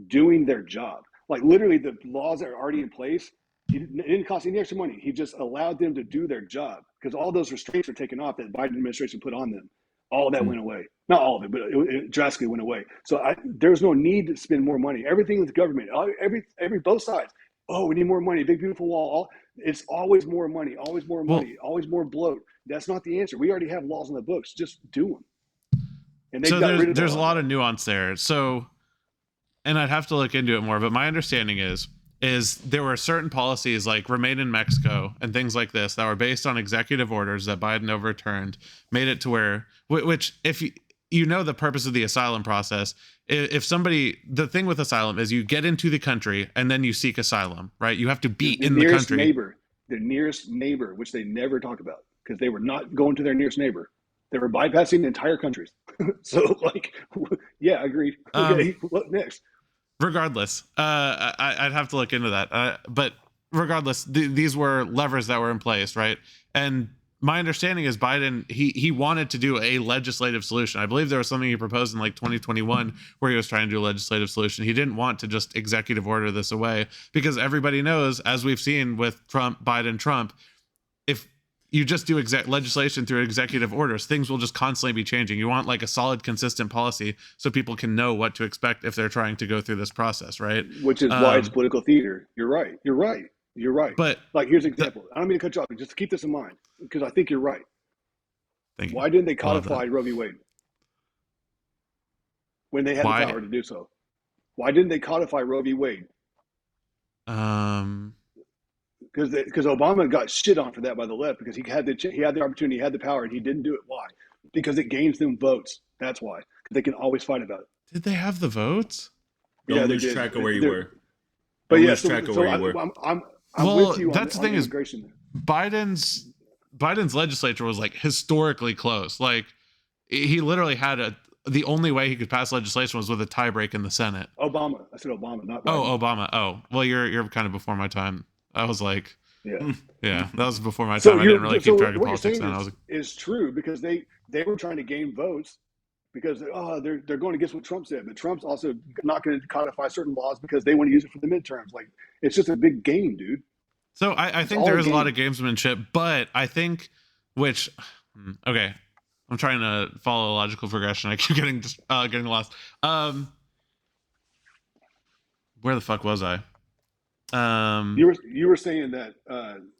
doing their job. Like literally the laws that are already in place, it didn't cost any extra money. He just allowed them to do their job because all those restraints were taken off that the Biden administration put on them. All of that went away. Not all of it, but it drastically went away. So there's no need to spend more money. Everything with the government, both sides. Oh, we need more money. Big beautiful wall. It's always more money. Always more money. Always more bloat. That's not the answer. We already have laws on the books. Just do them. And so there's a lot of nuance there. So, and I'd have to look into it more, but my understanding is there were certain policies like Remain in Mexico and things like this that were based on executive orders that Biden overturned, made it to where, which if you know the purpose of the asylum process, if somebody, the thing with asylum is you get into the country and then you seek asylum, right? You have to be in the country. The nearest neighbor, which they never talk about because they were not going to their nearest neighbor. They were bypassing entire countries. So like, yeah, agreed. Okay, what next? Regardless, I'd have to look into that. But regardless, these were levers that were in place, right? And my understanding is Biden, he wanted to do a legislative solution. I believe there was something he proposed in like 2021 where he was trying to do a legislative solution. He didn't want to just executive order this away because everybody knows, as we've seen with Biden, if you just do legislation through executive orders, things will just constantly be changing. You want like a solid, consistent policy so people can know what to expect if they're trying to go through this process, right? Which is why it's political theater. You're right. But like, here's an example. I don't mean to cut you off, but just keep this in mind because I think you're right. Thank you. Why didn't they codify Roe v. Wade when they had the power to do so? Why didn't they codify Roe v. Wade? Because Obama got shit on for that by the left because he had the opportunity, he had the power, and he didn't do it. Why? Because it gains them votes. That's why. They can always fight about it. Did they have the votes? Don't lose track of where you were. But Don't yeah, lose track of where you were. I'm well, with you on, that's the thing is immigration. Biden's legislature was like historically close. Like he literally had the only way he could pass legislation was with a tie break in the Senate. Obama. I said Obama, not Biden. Oh, Obama. Oh, well, you're kind of before my time. I was like, yeah, that was before my time. I didn't really keep track of politics then. Is true because they were trying to gain votes because they're going against what Trump said, but Trump's also not going to codify certain laws because they want to use it for the midterms. Like it's just a big game, dude. So I think there is a lot of gamesmanship, but I think okay, I'm trying to follow a logical progression. I keep getting lost. Where the fuck was I? You were saying that.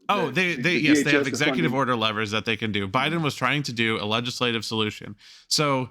Oh, that they the yes, they have DHS executive funding. order levers that they can do. Biden was trying to do a legislative solution. So,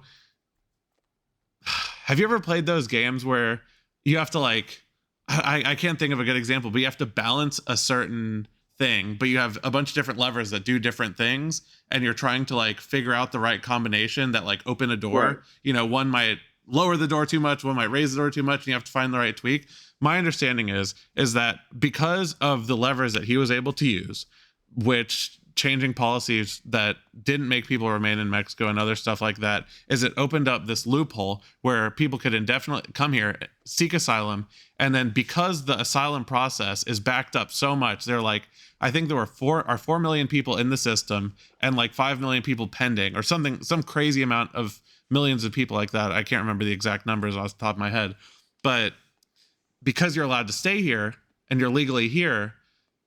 have you ever played those games where you have to like, I can't think of a good example, but you have to balance a certain thing, but you have a bunch of different levers that do different things, and you're trying to like figure out the right combination that like open a door. Right. You know, one might lower the door too much, one might raise the door too much, and you have to find the right tweak. My understanding is that because of the levers that he was able to use, which changing policies that didn't make people remain in Mexico and other stuff like that, is it opened up this loophole where people could indefinitely come here, seek asylum, and then because the asylum process is backed up so much, they're like, I think there were 4 million people in the system and like 5 million people pending or something, some crazy amount of millions of people like that. I can't remember the exact numbers off the top of my head, but because you're allowed to stay here and you're legally here,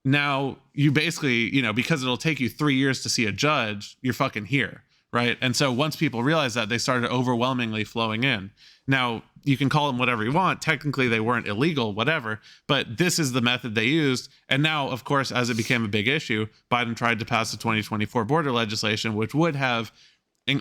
now you basically, you know, because it'll take you 3 years to see a judge, you're fucking here, right? And so once people realized that, they started overwhelmingly flowing in. Now, you can call them whatever you want. Technically, they weren't illegal, whatever, but this is the method they used. And now, of course, as it became a big issue, Biden tried to pass the 2024 border legislation, which would have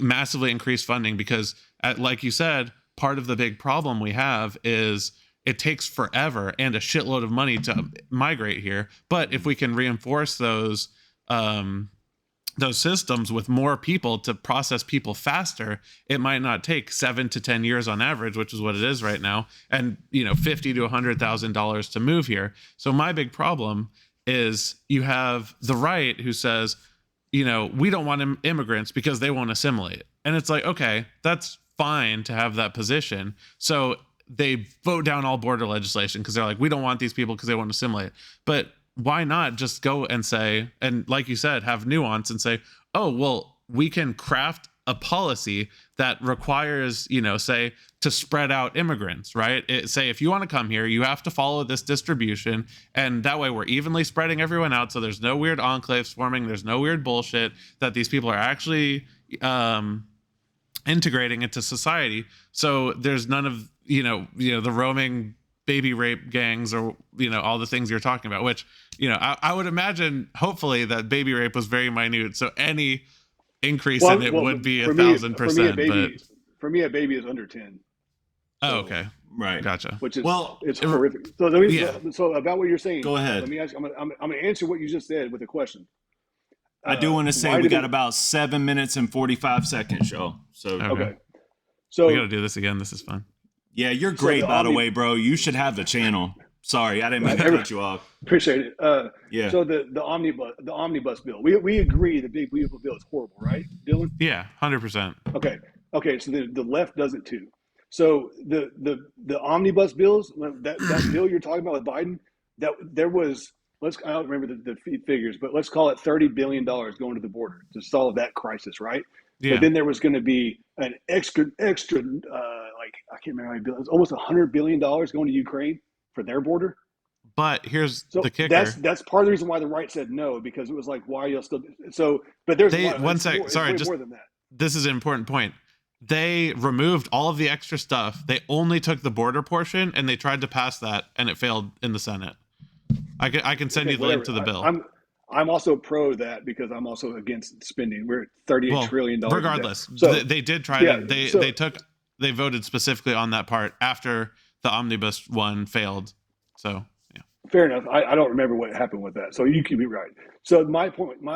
massively increased funding because, like you said, part of the big problem we have is it takes forever and a shitload of money to migrate here. But if we can reinforce those systems with more people to process people faster, it might not take 7 to 10 years on average, which is what it is right now, and you know, $50,000 to $100,000 to move here. So my big problem is you have the right who says, you know, we don't want immigrants because they won't assimilate, and it's like, okay, that's fine to have that position. So they vote down all border legislation because they're like, we don't want these people because they won't assimilate. But why not just go and say, and like you said, have nuance and say, oh, well, we can craft a policy that requires, you know, say, to spread out immigrants, right? Say, if you want to come here, you have to follow this distribution. And that way we're evenly spreading everyone out. So there's no weird enclaves forming. There's no weird bullshit that these people are actually integrating into society. So there's none of, you know, the roaming baby rape gangs or, you know, all the things you're talking about, which, you know, I would imagine hopefully that baby rape was very minute. So any increase in it would be 1,000%. For me, a baby is under 10. Oh, So, okay. Right. Gotcha. which is, Well, it's horrific. So let me, yeah. so about what you're saying. Go ahead. Let me ask. I'm going to answer what you just said with a question. I do want to say why we did got it- about 7 minutes and 45 seconds, y'all. So Okay. So We got to do this again. This is fun. yeah, you're great, the by the omni- way, bro. You should have the channel. Sorry, I didn't mean to cut you off. appreciate it. Yeah. So the omnibus bill. We agree the big beautiful bill is horrible, right, Dylan? Yeah, 100%. Okay. So the left does it too. So the omnibus bills, that bill you're talking about with Biden, that there was, I don't remember the figures, but let's call it $30 billion going to the border to solve that crisis, right? Yeah. But then there was going to be an extra like, I can't remember how many billion, it was almost $100 billion going to Ukraine for their border. But here's So the kicker. that's part of the reason why the right said no, because it was like, why are you still? So, but there's They- a lot, one it's sec, more, sorry, it's way just- more than that. This is an important point. They removed all of the extra stuff. They only took the border portion and they tried to pass that and it failed in the Senate. I can send you the link to the bill. I'm also pro that because I'm also against spending. We're at $38 trillion. Regardless, So they did try to. They voted specifically on that part after the omnibus one failed. So yeah, fair enough. I don't remember what happened with that. So you can be right. So my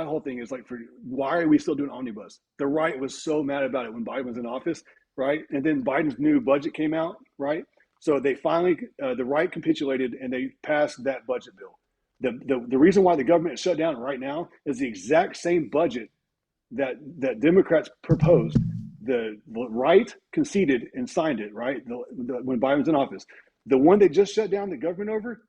whole thing is like, why are we still doing omnibus? The right was so mad about it when Biden was in office, right? And then Biden's new budget came out, right? So they finally, the right capitulated and they passed that budget bill. The reason why the government is shut down right now is the exact same budget that Democrats proposed. The right conceded and signed it, right? When Biden was in office. The one they just shut down the government over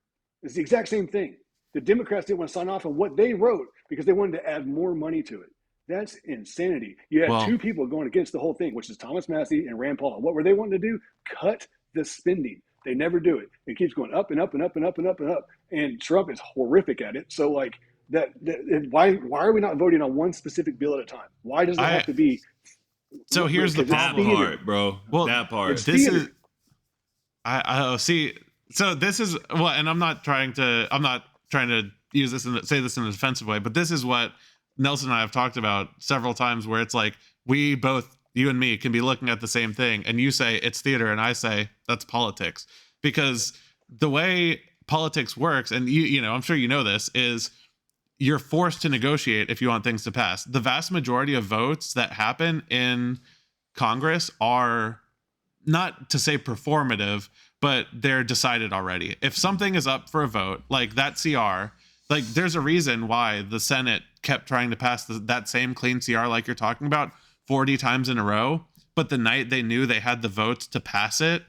is the exact same thing. The Democrats didn't want to sign off on what they wrote because they wanted to add more money to it. That's insanity. You had two people going against the whole thing, which is Thomas Massey and Rand Paul. What were they wanting to do? Cut the spending. They never do it. It keeps going up and up and up and up and up and up. And Trump is horrific at it. So like why are we not voting on one specific bill at a time? Why does it have to be? So here's the That problem, part, bro. Well, that part. This is. I see. So this is what, and I'm not trying to use this and say this in a defensive way, but this is what Nelson and I have talked about several times, where it's like we both, you and me, can be looking at the same thing, and you say it's theater, and I say that's politics, because the way politics works, and you know, I'm sure you know this, is you're forced to negotiate if you want things to pass. The vast majority of votes that happen in Congress are, not to say performative, but they're decided already. If something is up for a vote, like that CR, like there's a reason why the Senate kept trying to pass that same clean CR like you're talking about 40 times in a row. But the night they knew they had the votes to pass it,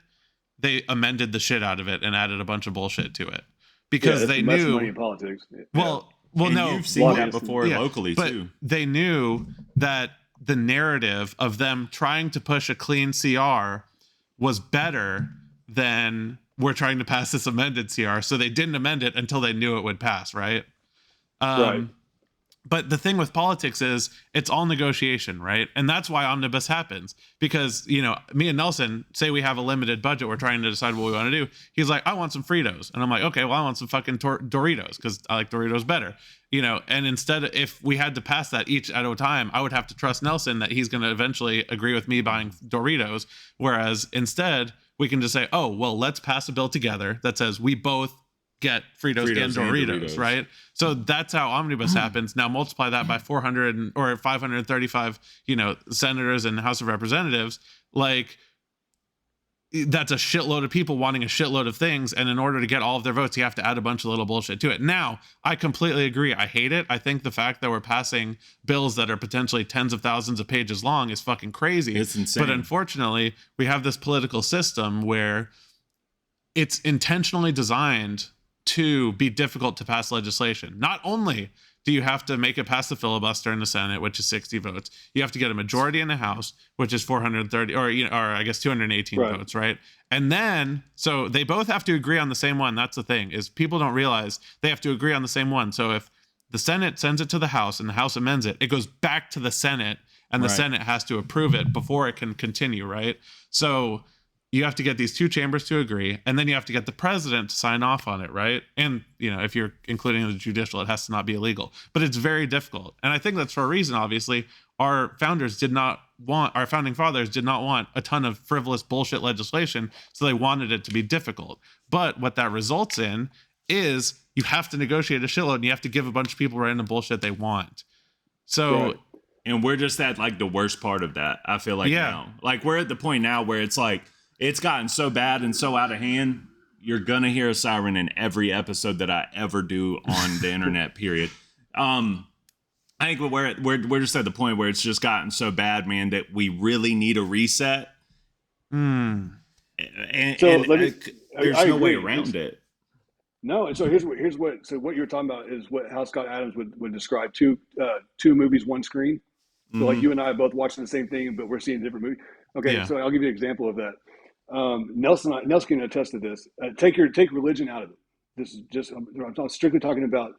they amended the shit out of it and added a bunch of bullshit to it, because they knew money in politics. Well, and no, you've seen that before locally but too. They knew that the narrative of them trying to push a clean CR was better than we're trying to pass this amended CR. So they didn't amend it until they knew it would pass, right? Right. But the thing with politics is it's all negotiation, right? And that's why omnibus happens, because, you know, me and Nelson say we have a limited budget. We're trying to decide what we want to do. He's like, I want some Fritos. And I'm like, okay, well, I want some fucking Doritos, because I like Doritos better, you know? And instead, if we had to pass that each at a time, I would have to trust Nelson that he's going to eventually agree with me buying Doritos. Whereas instead we can just say, oh, well, let's pass a bill together that says we both get Fritos and Doritos, right? So that's how omnibus happens. Now multiply that by 400 or 535, you know, senators and House of Representatives. Like, that's a shitload of people wanting a shitload of things, and in order to get all of their votes, you have to add a bunch of little bullshit to it. Now, I completely agree. I hate it. I think the fact that we're passing bills that are potentially tens of thousands of pages long is fucking crazy. It's insane. But unfortunately, we have this political system where it's intentionally designed to be difficult to pass legislation. Not only do you have to make it past the filibuster in the Senate, which is 60 votes, you have to get a majority in the House, which is 430, or, you know, or I guess 218 votes, right? And then, so they both have to agree on the same one. That's the thing, is people don't realize they have to agree on the same one. So if the Senate sends it to the House and the House amends it, it goes back to the Senate, and the Senate has to approve it before it can continue, right? So you have to get these two chambers to agree, and then you have to get the president to sign off on it, right? And, you know, if you're including the judicial, it has to not be illegal. But it's very difficult. And I think that's for a reason, obviously. Our founding fathers did not want a ton of frivolous bullshit legislation, so they wanted it to be difficult. But what that results in is you have to negotiate a shitload, and you have to give a bunch of people random bullshit they want. So... Right. And we're just at, like, the worst part of that, I feel like, now. Like, we're at the point now where it's like, it's gotten so bad and so out of hand, you're going to hear a siren in every episode that I ever do on the internet, period. I think we're just at the point where it's just gotten so bad, man, that we really need a reset. And there's no way around it. No, and so what you're talking about is how Scott Adams would describe two movies, one screen. So like you and I are both watching the same thing, but we're seeing different movies. Okay, so I'll give you an example of that. Nelson can attest to this. Take religion out of it. This is just, I'm strictly talking about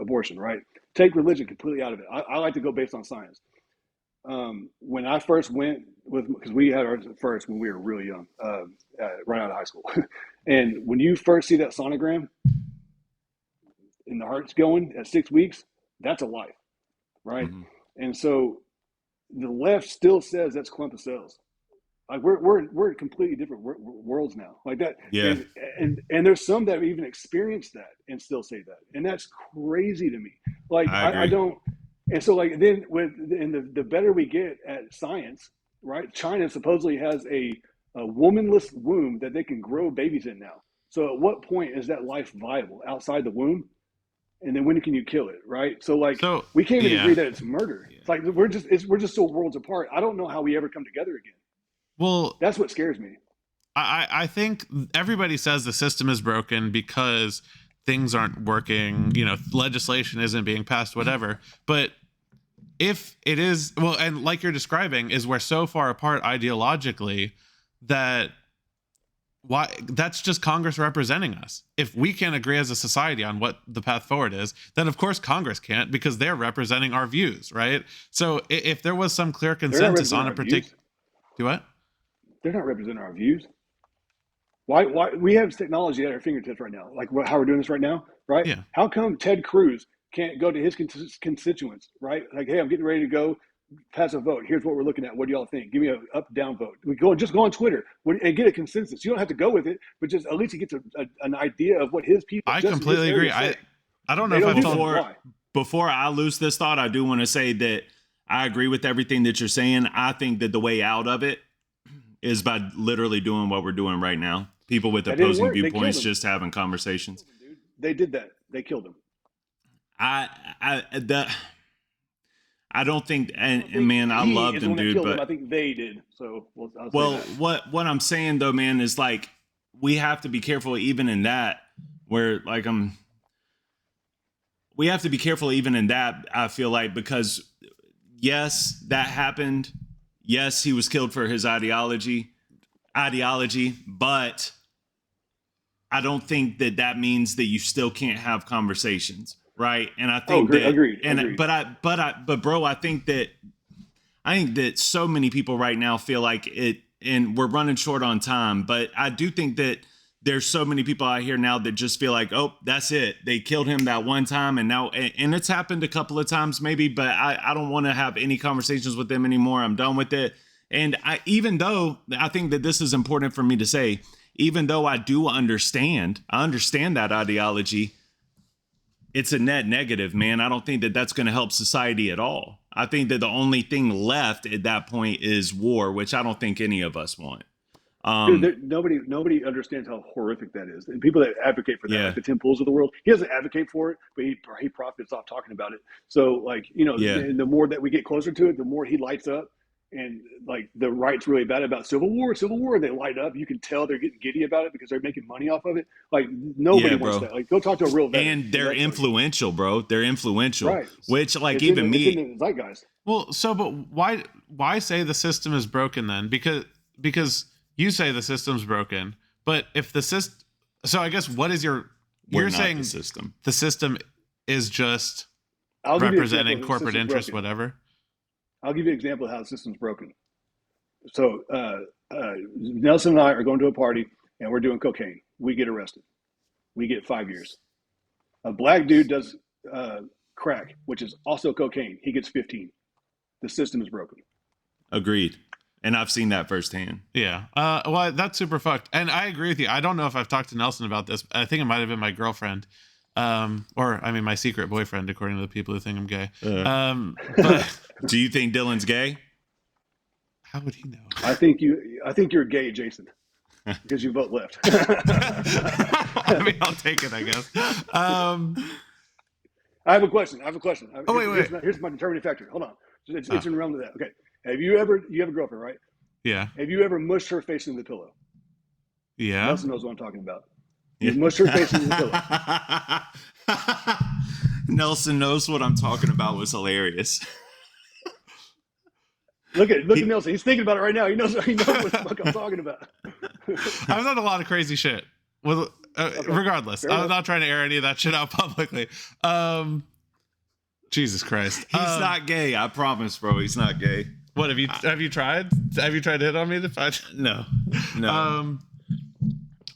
abortion, right? Take religion completely out of it. I like to go based on science. When I first went because we had ours first when we were really young, right out of high school. And when you first see that sonogram and the heart's going at 6 weeks, that's a life, right? Mm-hmm. And so the left still says that's clump of cells. Like we're in completely different worlds now, like that. Yeah. And there's some that have even experienced that and still say that, and that's crazy to me. Like I don't. And so like then the better we get at science, right? China supposedly has a womanless womb that they can grow babies in now. So at what point is that life viable outside the womb? And then when can you kill it, right? So we can't even agree that it's murder. Yeah. It's like we're just so worlds apart. I don't know how we ever come together again. Well, that's what scares me. I think everybody says the system is broken because things aren't working, you know, legislation isn't being passed, whatever. But if it is, well, and like you're describing, is we're so far apart ideologically that that's just Congress representing us. If we can't agree as a society on what the path forward is, then of course Congress can't, because they're representing our views, right? So if there was some clear consensus on a particular... Do what? They're not representing our views. Why we have technology at our fingertips right now, like how we're doing this right now, right? Yeah. How come Ted Cruz can't go to his constituents, right? Like, hey, I'm getting ready to go pass a vote. Here's what we're looking at. What do y'all think? Give me an up down vote. We just go on Twitter and get a consensus. You don't have to go with it, but just at least he gets an idea of what his people. I completely agree. I don't know if I've told. Before I lose this thought, I do want to say that I agree with everything that you're saying. I think that the way out of it is by literally doing what we're doing right now. People with opposing viewpoints just having conversations. They did that. They killed him. I don't think, and man, I loved him, dude. But I think they did. So what I'm saying though, man, is like we have to be careful even in that. Where like we have to be careful even in that. I feel like because yes, that happened. Yes, he was killed for his ideology, but I don't think that means that you still can't have conversations, right? And I think agreed. But bro, I think that so many people right now feel like it, and we're running short on time. But I do think that there's so many people out here now that just feel like, oh, that's it. They killed him that one time, and now, and it's happened a couple of times maybe, but I don't want to have any conversations with them anymore. I'm done with it. And even though I think that this is important for me to say, even though I understand that ideology, it's a net negative, man. I don't think that that's going to help society at all. I think that the only thing left at that point is war, which I don't think any of us want. Dude, nobody understands how horrific that is. And people that advocate for that, like the Tim Pools of the world, he doesn't advocate for it, but he profits off talking about it. So, like, and the more that we get closer to it, the more he lights up. And like the right's really bad about civil war, they light up. You can tell they're getting giddy about it because they're making money off of it. Like nobody wants that. Like go talk to a real veteran. And they're influential, bro. They're influential. Right. Which like it's even in me. the zeitgeist. Well, but why say the system is broken then? Because you say the system's broken, but if the system, so I guess what is you're saying the system is just representing corporate interests, whatever. I'll give you an example of how the system's broken. So Nelson and I are going to a party and we're doing cocaine. We get arrested. We get 5 years. A black dude does crack, which is also cocaine. He gets 15. The system is broken. Agreed. And I've seen that firsthand. Yeah. Well, that's super fucked. And I agree with you. I don't know if I've talked to Nelson about this. I think it might have been my girlfriend. My secret boyfriend, according to the people who think I'm gay. But do you think Dylan's gay? How would he know? I think you're gay, Jason, because you vote left. I mean, I'll take it, I guess. I have a question. Oh, wait. Here's my determining factor. Hold on. It's in the realm of that. Okay. You have a girlfriend, right? Yeah. Have you ever mushed her face in the pillow? Yeah. Nelson knows what I'm talking about. You mushed her face in the pillow. Nelson knows what I'm talking about was hilarious. Look at Nelson. He's thinking about it right now. He knows what the fuck I'm talking about. I've done a lot of crazy shit. Well, regardless, I'm not trying to air any of that shit out publicly. Jesus Christ, he's not gay. I promise, bro. He's not gay. What have you tried? Have you tried to hit on me? No.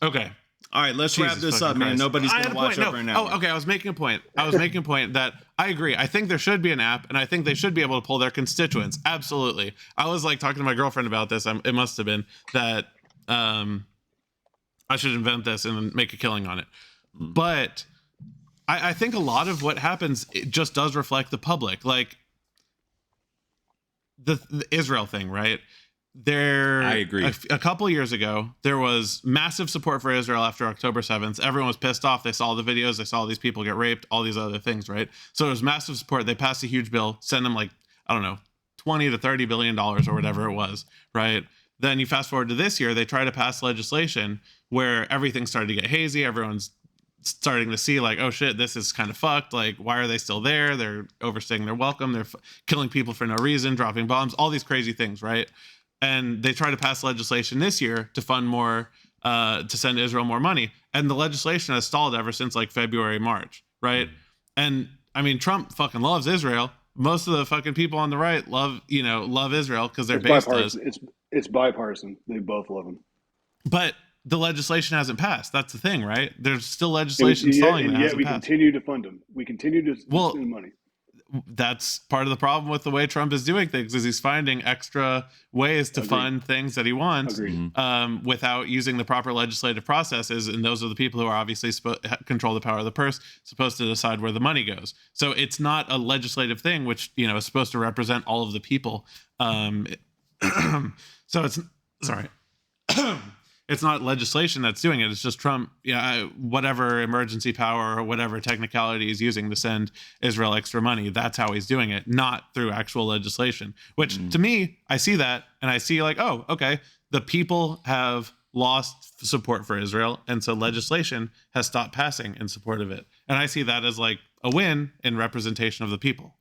Okay. All right, let's wrap this up, man. Nobody's going to watch over now. Oh, okay. I was making a point that I agree. I think there should be an app, and I think they should be able to pull their constituents. Absolutely. I was like talking to my girlfriend about this. It must have been that I should invent this and make a killing on it. But I think a lot of what happens, it just does reflect the public. Like the Israel thing, right? I agree. A couple years ago, there was massive support for Israel after October 7th. Everyone was pissed off. They saw the videos. They saw these people get raped, all these other things, right? So there was massive support. They passed a huge bill, send them like, I don't know, $20 to $30 billion or whatever it was, right? Then you fast forward to this year, they try to pass legislation where everything started to get hazy. Everyone's starting to see like, oh shit, this is kind of fucked. Like, why are they still there? They're overstaying their welcome. They're killing people for no reason, dropping bombs, all these crazy things, right? And they try to pass legislation this year to fund more, to send Israel more money. And the legislation has stalled ever since like February, March, right? And I mean, Trump fucking loves Israel. Most of the fucking people on the right love Israel because their base does. It's bipartisan. They both love him. But the legislation hasn't passed. That's the thing, right? There's still legislation stalling that hasn't we passed. continue to fund them. We continue to spend money. That's part of the problem with the way Trump is doing things, is he's finding extra ways to fund things that he wants without using the proper legislative processes. And those are the people who are obviously control the power of the purse, supposed to decide where the money goes. So it's not a legislative thing, which, you know, is supposed to represent all of the people. So it's, sorry. It's not legislation that's doing it. It's just Trump, whatever emergency power or whatever technicality he's using to send Israel extra money. That's how he's doing it, not through actual legislation, which to me, I see that and I see like, oh, okay, the people have lost support for Israel. And so legislation has stopped passing in support of it. And I see that as like a win in representation of the people.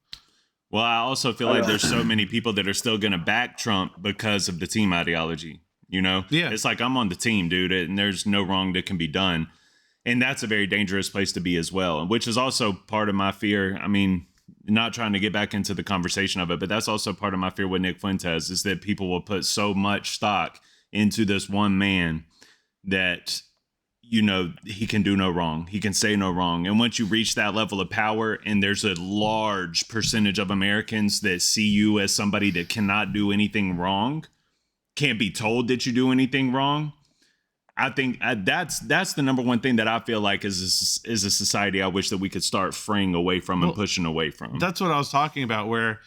Well, I also feel like there's so many people that are still going to back Trump because of the team ideology. You know, it's like, I'm on the team, dude, and there's no wrong that can be done. And that's a very dangerous place to be as well, which is also part of my fear. I mean, not trying to get back into the conversation of it, but that's also part of my fear with Nick Fuentes, is that people will put so much stock into this one man that, you know, he can do no wrong. He can say no wrong. And once you reach that level of power, and there's a large percentage of Americans that see you as somebody that cannot do anything wrong, can't be told that you do anything wrong. I think that's the number one thing that I feel like is a society I wish that we could start fraying away from and pushing away from. That's what I was talking about, where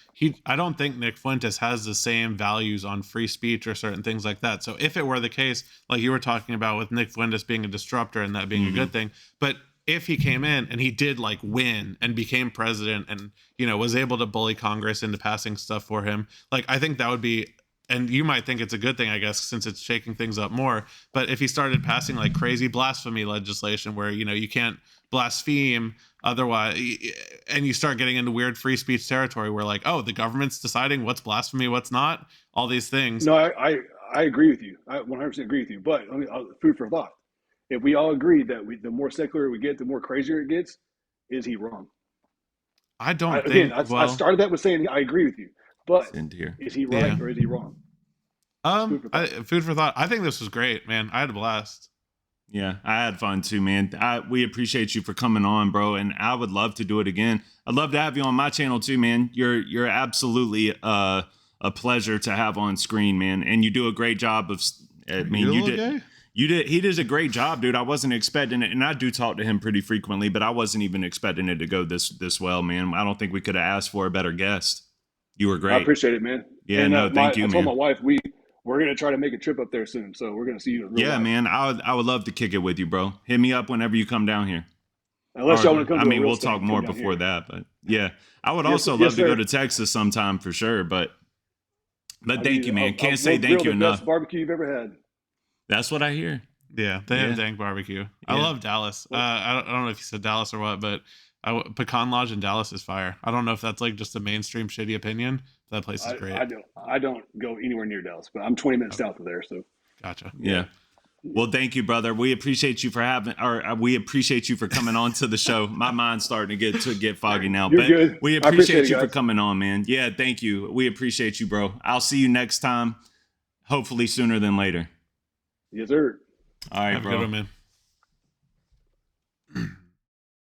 I don't think Nick Fuentes has the same values on free speech or certain things like that. So if it were the case, like you were talking about with Nick Fuentes being a disruptor and that being a good thing, but if he came in and he did like win and became president and, you know, was able to bully Congress into passing stuff for him, like I think that would be. And you might think it's a good thing, I guess, since it's shaking things up more. But if he started passing like crazy blasphemy legislation where, you know, you can't blaspheme otherwise, and you start getting into weird free speech territory where like, oh, the government's deciding what's blasphemy, what's not, all these things. No, I agree with you. I 100% agree with you. But I mean, food for thought. If we all agree that the more secular we get, the more crazier it gets, is he wrong? I don't think. I started that with saying I agree with you. But is he right or is he wrong? Food for thought. I think this was great, man. I had a blast. Yeah, I had fun too, man. We appreciate you for coming on, bro, and I would love to do it again. I'd love to have you on my channel too, man. You're absolutely a pleasure to have on screen, man, and you do a great job of. I mean, he did a great job, dude. I wasn't expecting it, and I do talk to him pretty frequently, but I wasn't even expecting it to go this well, man. I don't think we could have asked for a better guest. You were great. I appreciate it, man. Yeah, and, thank you, man. I told my wife we're going to try to make a trip up there soon, so we're going to see you in real life. Man. I would love to kick it with you, bro. Hit me up whenever you come down here. Unless y'all want to come. I mean, we'll talk more before that, but yeah, I would also love to go to Texas sometime for sure. But thank you, man. Can't say thank you enough. Best barbecue you've ever had. That's what I hear. Yeah, they have dank barbecue. Yeah. I love Dallas. I don't know if you said Dallas or what, but Pecan Lodge in Dallas is fire. I don't know if that's like just a mainstream shitty opinion. That place is great. I don't go anywhere near Dallas, but I'm 20 minutes south of there. So gotcha. Yeah. Well, thank you, brother. We appreciate you for we appreciate you for coming on to the show. My mind's starting to get foggy now, You're but good. We appreciate you for coming on, man. Yeah, thank you. We appreciate you, bro. I'll see you next time. Hopefully sooner than later. Yes, sir. All right, Have bro. a good one, man.